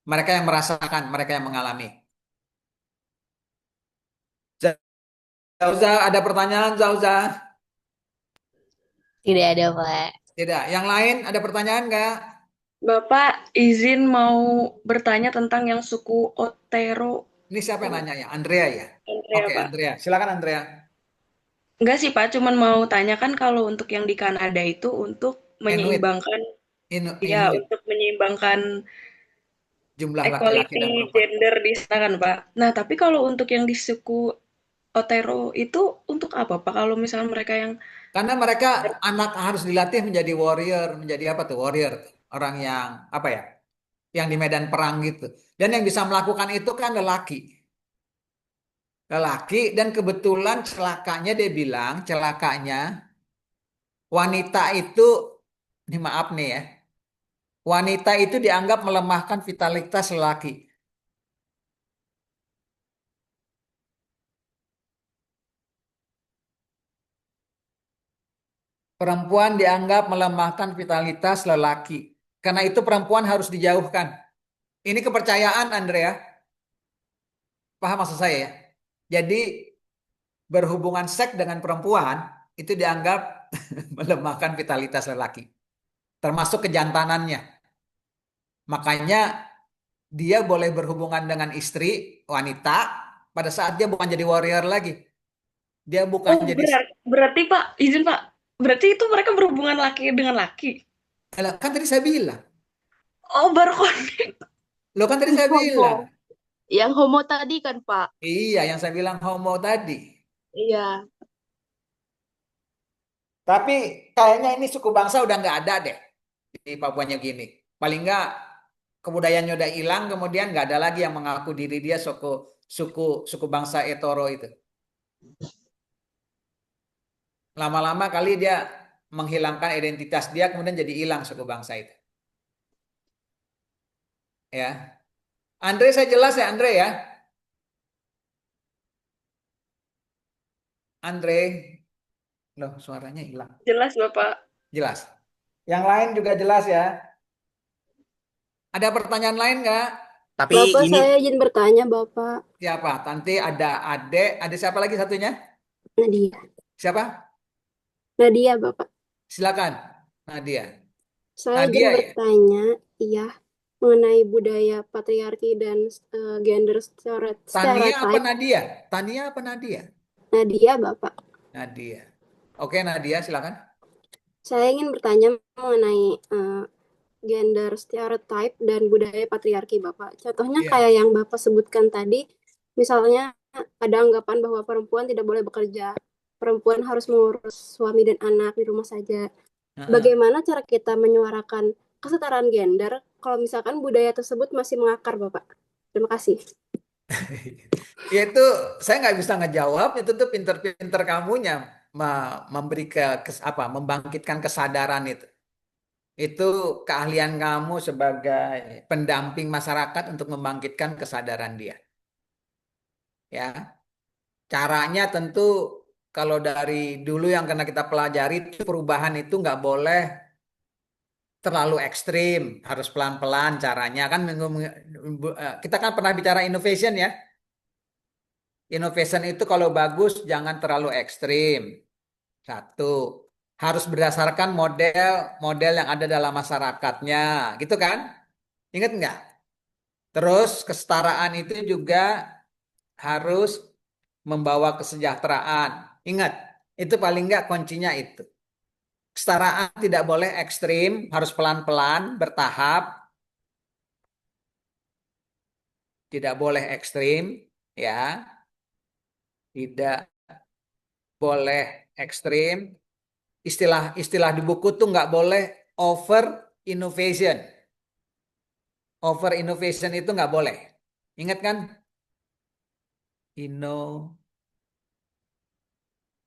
Mereka yang merasakan, mereka yang mengalami. Zauza, ada pertanyaan Zauza?
Tidak ada, Pak.
Tidak. Yang lain ada pertanyaan nggak?
Bapak izin mau bertanya tentang yang suku Otero.
Ini siapa yang nanya ya? Andrea ya?
Andrea,
Oke,
Pak.
Andrea. Silakan Andrea.
Enggak sih, Pak. Cuman mau tanya kan kalau untuk yang di Kanada itu untuk
Inuit.
menyeimbangkan, ya,
Inuit.
untuk menyeimbangkan
Jumlah laki-laki dan
equality
perempuan.
gender di sana kan, Pak. Nah, tapi kalau untuk yang di suku Otero itu untuk apa, Pak? Kalau misalnya mereka yang
Karena mereka anak harus dilatih menjadi warrior, menjadi apa tuh? Warrior. Orang yang apa ya? Yang di medan perang gitu. Dan yang bisa melakukan itu kan lelaki. Lelaki dan kebetulan celakanya dia bilang, celakanya wanita itu, ini maaf nih ya, wanita itu dianggap melemahkan vitalitas lelaki. Perempuan dianggap melemahkan vitalitas lelaki. Karena itu perempuan harus dijauhkan. Ini kepercayaan, Andrea. Paham maksud saya ya? Jadi berhubungan seks dengan perempuan itu dianggap melemahkan vitalitas lelaki. Termasuk kejantanannya. Makanya dia boleh berhubungan dengan istri, wanita, pada saat dia bukan jadi warrior lagi. Dia bukan
Oh,
jadi...
berarti Pak, izin Pak. Berarti itu mereka berhubungan laki dengan laki.
Kan tadi saya bilang.
Oh, baru connect.
Lo kan tadi saya bilang.
Yang homo tadi kan, Pak?
Iya, yang saya bilang homo tadi.
Iya.
Tapi kayaknya ini suku bangsa udah nggak ada deh di Papua New Guinea. Paling nggak kebudayaannya udah hilang, kemudian nggak ada lagi yang mengaku diri dia suku suku suku bangsa Etoro itu. Lama-lama kali dia menghilangkan identitas dia, kemudian jadi hilang suku bangsa itu. Ya, Andre saya jelas ya Andre ya. Andre, loh suaranya hilang.
Jelas, Bapak.
Jelas. Yang lain juga jelas ya. Ada pertanyaan lain nggak?
Tapi
Bapak,
ini
saya izin bertanya, Bapak.
Siapa? Tanti, ada Ade, ada siapa lagi satunya?
Nadia.
Siapa?
Nadia, Bapak.
Silakan, Nadia.
Saya
Nadia
izin
ya?
bertanya, iya, mengenai budaya patriarki dan gender
Tania apa
stereotype.
Nadia? Tania apa Nadia?
Nadia, Bapak.
Nadia. Oke, Nadia, silakan.
Saya ingin bertanya mengenai gender stereotype dan budaya patriarki, Bapak. Contohnya
Iya.
kayak yang Bapak sebutkan tadi, misalnya ada anggapan bahwa perempuan tidak boleh bekerja, perempuan harus mengurus suami dan anak di rumah saja. Bagaimana cara kita menyuarakan kesetaraan gender kalau misalkan budaya tersebut masih mengakar, Bapak? Terima kasih.
Itu saya nggak bisa ngejawab, itu tuh pinter-pinter kamunya memberi membangkitkan kesadaran itu. Itu keahlian kamu sebagai pendamping masyarakat untuk membangkitkan kesadaran dia. Ya, caranya tentu kalau dari dulu yang kena kita pelajari itu perubahan itu nggak boleh terlalu ekstrim, harus pelan-pelan caranya kan. Kita kan pernah bicara innovation ya. Innovation itu kalau bagus jangan terlalu ekstrim. Satu, harus berdasarkan model yang ada dalam masyarakatnya, gitu kan? Ingat nggak? Terus kesetaraan itu juga harus membawa kesejahteraan. Ingat, itu paling nggak kuncinya itu. Kesetaraan tidak boleh ekstrim, harus pelan-pelan, bertahap. Tidak boleh ekstrim, ya. Tidak boleh ekstrim. Istilah di buku tuh nggak boleh over innovation. Over innovation itu nggak boleh. Ingat kan?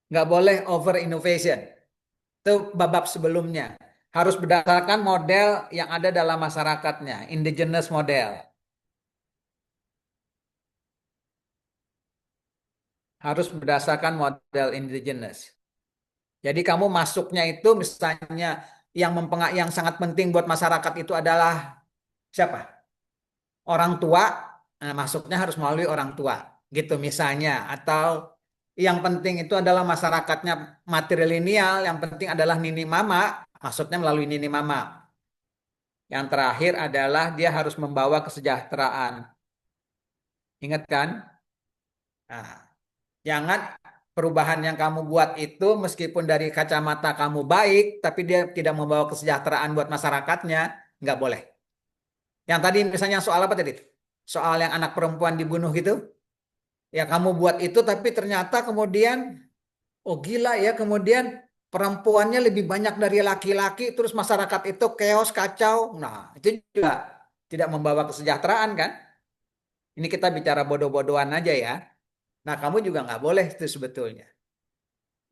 Nggak boleh over innovation. Itu bab sebelumnya. Harus berdasarkan model yang ada dalam masyarakatnya, indigenous model. Harus berdasarkan model indigenous. Jadi kamu masuknya itu misalnya yang sangat penting buat masyarakat itu adalah siapa? Orang tua. Nah, masuknya harus melalui orang tua, gitu misalnya. Atau yang penting itu adalah masyarakatnya matrilineal, yang penting adalah nini mama, masuknya melalui nini mama. Yang terakhir adalah dia harus membawa kesejahteraan. Ingat kan? Nah, jangan perubahan yang kamu buat itu meskipun dari kacamata kamu baik, tapi dia tidak membawa kesejahteraan buat masyarakatnya, nggak boleh. Yang tadi misalnya soal apa tadi? Soal yang anak perempuan dibunuh gitu. Ya kamu buat itu tapi ternyata kemudian, oh gila ya, kemudian perempuannya lebih banyak dari laki-laki, terus masyarakat itu chaos, kacau. Nah, itu juga tidak membawa kesejahteraan kan? Ini kita bicara bodoh-bodohan aja ya. Nah, kamu juga nggak boleh itu sebetulnya.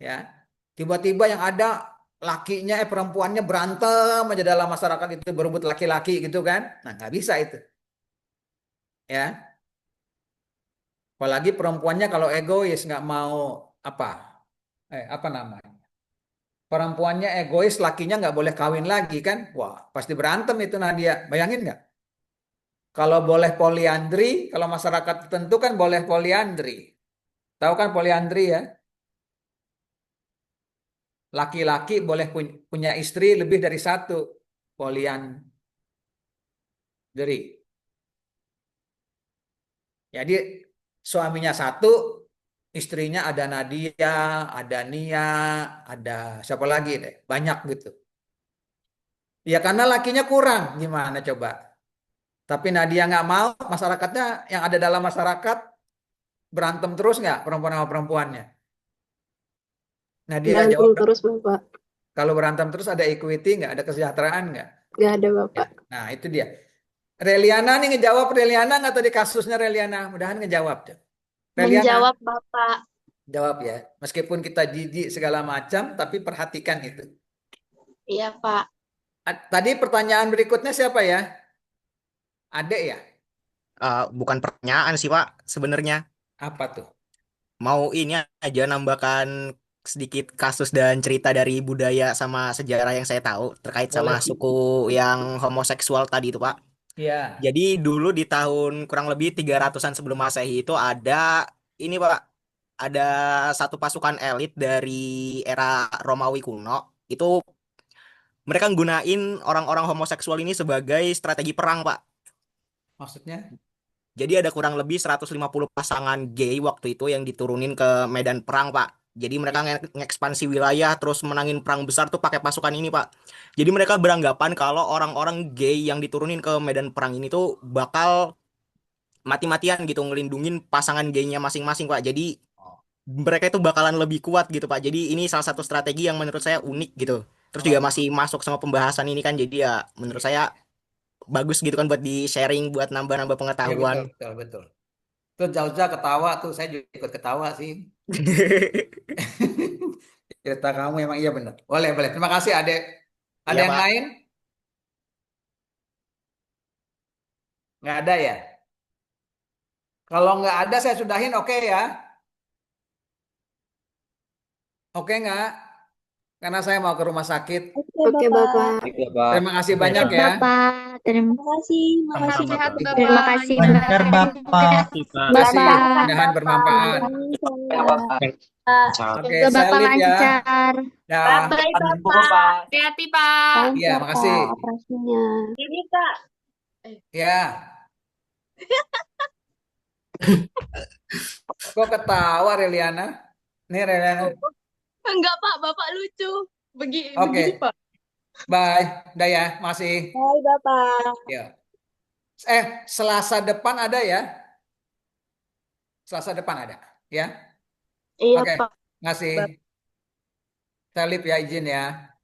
Ya, tiba-tiba yang ada lakinya, perempuannya berantem aja dalam masyarakat itu berebut laki-laki gitu kan? Nah, nggak bisa itu. Ya, apalagi perempuannya kalau egois nggak mau apa namanya? Perempuannya egois, lakinya nggak boleh kawin lagi kan? Wah, pasti berantem itu Nadia. Bayangin nggak? Kalau boleh poliandri, kalau masyarakat tertentu kan boleh poliandri. Tahu kan poliandri ya? Laki-laki boleh punya istri lebih dari satu. Poliandri. Jadi suaminya satu, istrinya ada Nadia, ada Nia, ada siapa lagi deh, banyak gitu. Ya karena lakinya kurang, gimana coba? Tapi Nadia nggak mau, masyarakatnya yang ada dalam masyarakat berantem terus nggak perempuan sama perempuannya? Nadia
Berantem
jawab,
terus Bapak.
kalau berantem terus ada equity nggak, ada kesejahteraan nggak?
Nggak ada Bapak.
Nah itu dia. Reliana nih ngejawab, Reliana nggak tadi kasusnya Reliana? Mudahan ngejawab tuh. Reliana
Menjawab Bapak.
jawab ya. Meskipun kita jijik segala macam, tapi perhatikan itu.
Iya Pak.
Tadi pertanyaan berikutnya siapa ya? Adek ya?
Bukan pertanyaan sih Pak sebenarnya.
Apa tuh?
Mau ini aja nambahkan sedikit kasus dan cerita dari budaya sama sejarah yang saya tahu terkait sama
Boleh.
suku yang homoseksual tadi itu Pak.
Ya.
Jadi dulu di tahun kurang lebih 300-an sebelum Masehi itu ada ini Pak, ada satu pasukan elit dari era Romawi kuno. Itu mereka nggunain orang-orang homoseksual ini sebagai strategi perang Pak.
Maksudnya?
Jadi ada kurang lebih 150 pasangan gay waktu itu yang diturunin ke medan perang, Pak. Jadi mereka ngekspansi wilayah terus menangin perang besar tuh pakai pasukan ini, Pak. Jadi mereka beranggapan kalau orang-orang gay yang diturunin ke medan perang ini tuh bakal mati-matian gitu ngelindungin pasangan gaynya masing-masing, Pak. Jadi mereka itu bakalan lebih kuat gitu, Pak. Jadi ini salah satu strategi yang menurut saya unik gitu. Terus juga masih masuk sama pembahasan ini kan. Jadi ya menurut saya bagus gitu kan buat di sharing buat nambah-nambah
Iya
pengetahuan.
betul. Tuh Jauza ketawa tuh, saya juga ikut ketawa sih. Cerita kamu emang iya benar. Boleh. Terima kasih Adek. Ada
Iya,
yang
Pak.
lain? Nggak ada ya? Kalau nggak ada saya sudahin, oke ya? Oke nggak? Karena saya mau ke rumah sakit.
Oke Bapak.
Iya, Pak.
Terima kasih
Oke,
banyak
Pak.
ya.
Bapak, terima
Makasih, makasih
Tetap sehat
Bapak.
terima
Bapak.
kasih
Lancar
Bapak.
Bapak.
Terima kasih.
Bapak.
Mudahan bermanfaat. Oke,
Semoga
saya
Bapak
lihat ya.
lancar.
Ya,
Bye
Aduh,
Bapak.
Pak.
Hati-hati, Pak.
iya,
Lancar
makasih.
Pak operasinya.
Ini Kak.
Ya. Kok ketawa Reliana? Nih Reliana.
Enggak Pak, Bapak lucu. Begini
Oke.
Pak.
Bye. Udah ya, masih.
Hai Bapak.
Ya. Selasa depan ada ya? Selasa depan ada, ya?
Iya
Oke.
Pak.
Ngasih salib ya izin ya.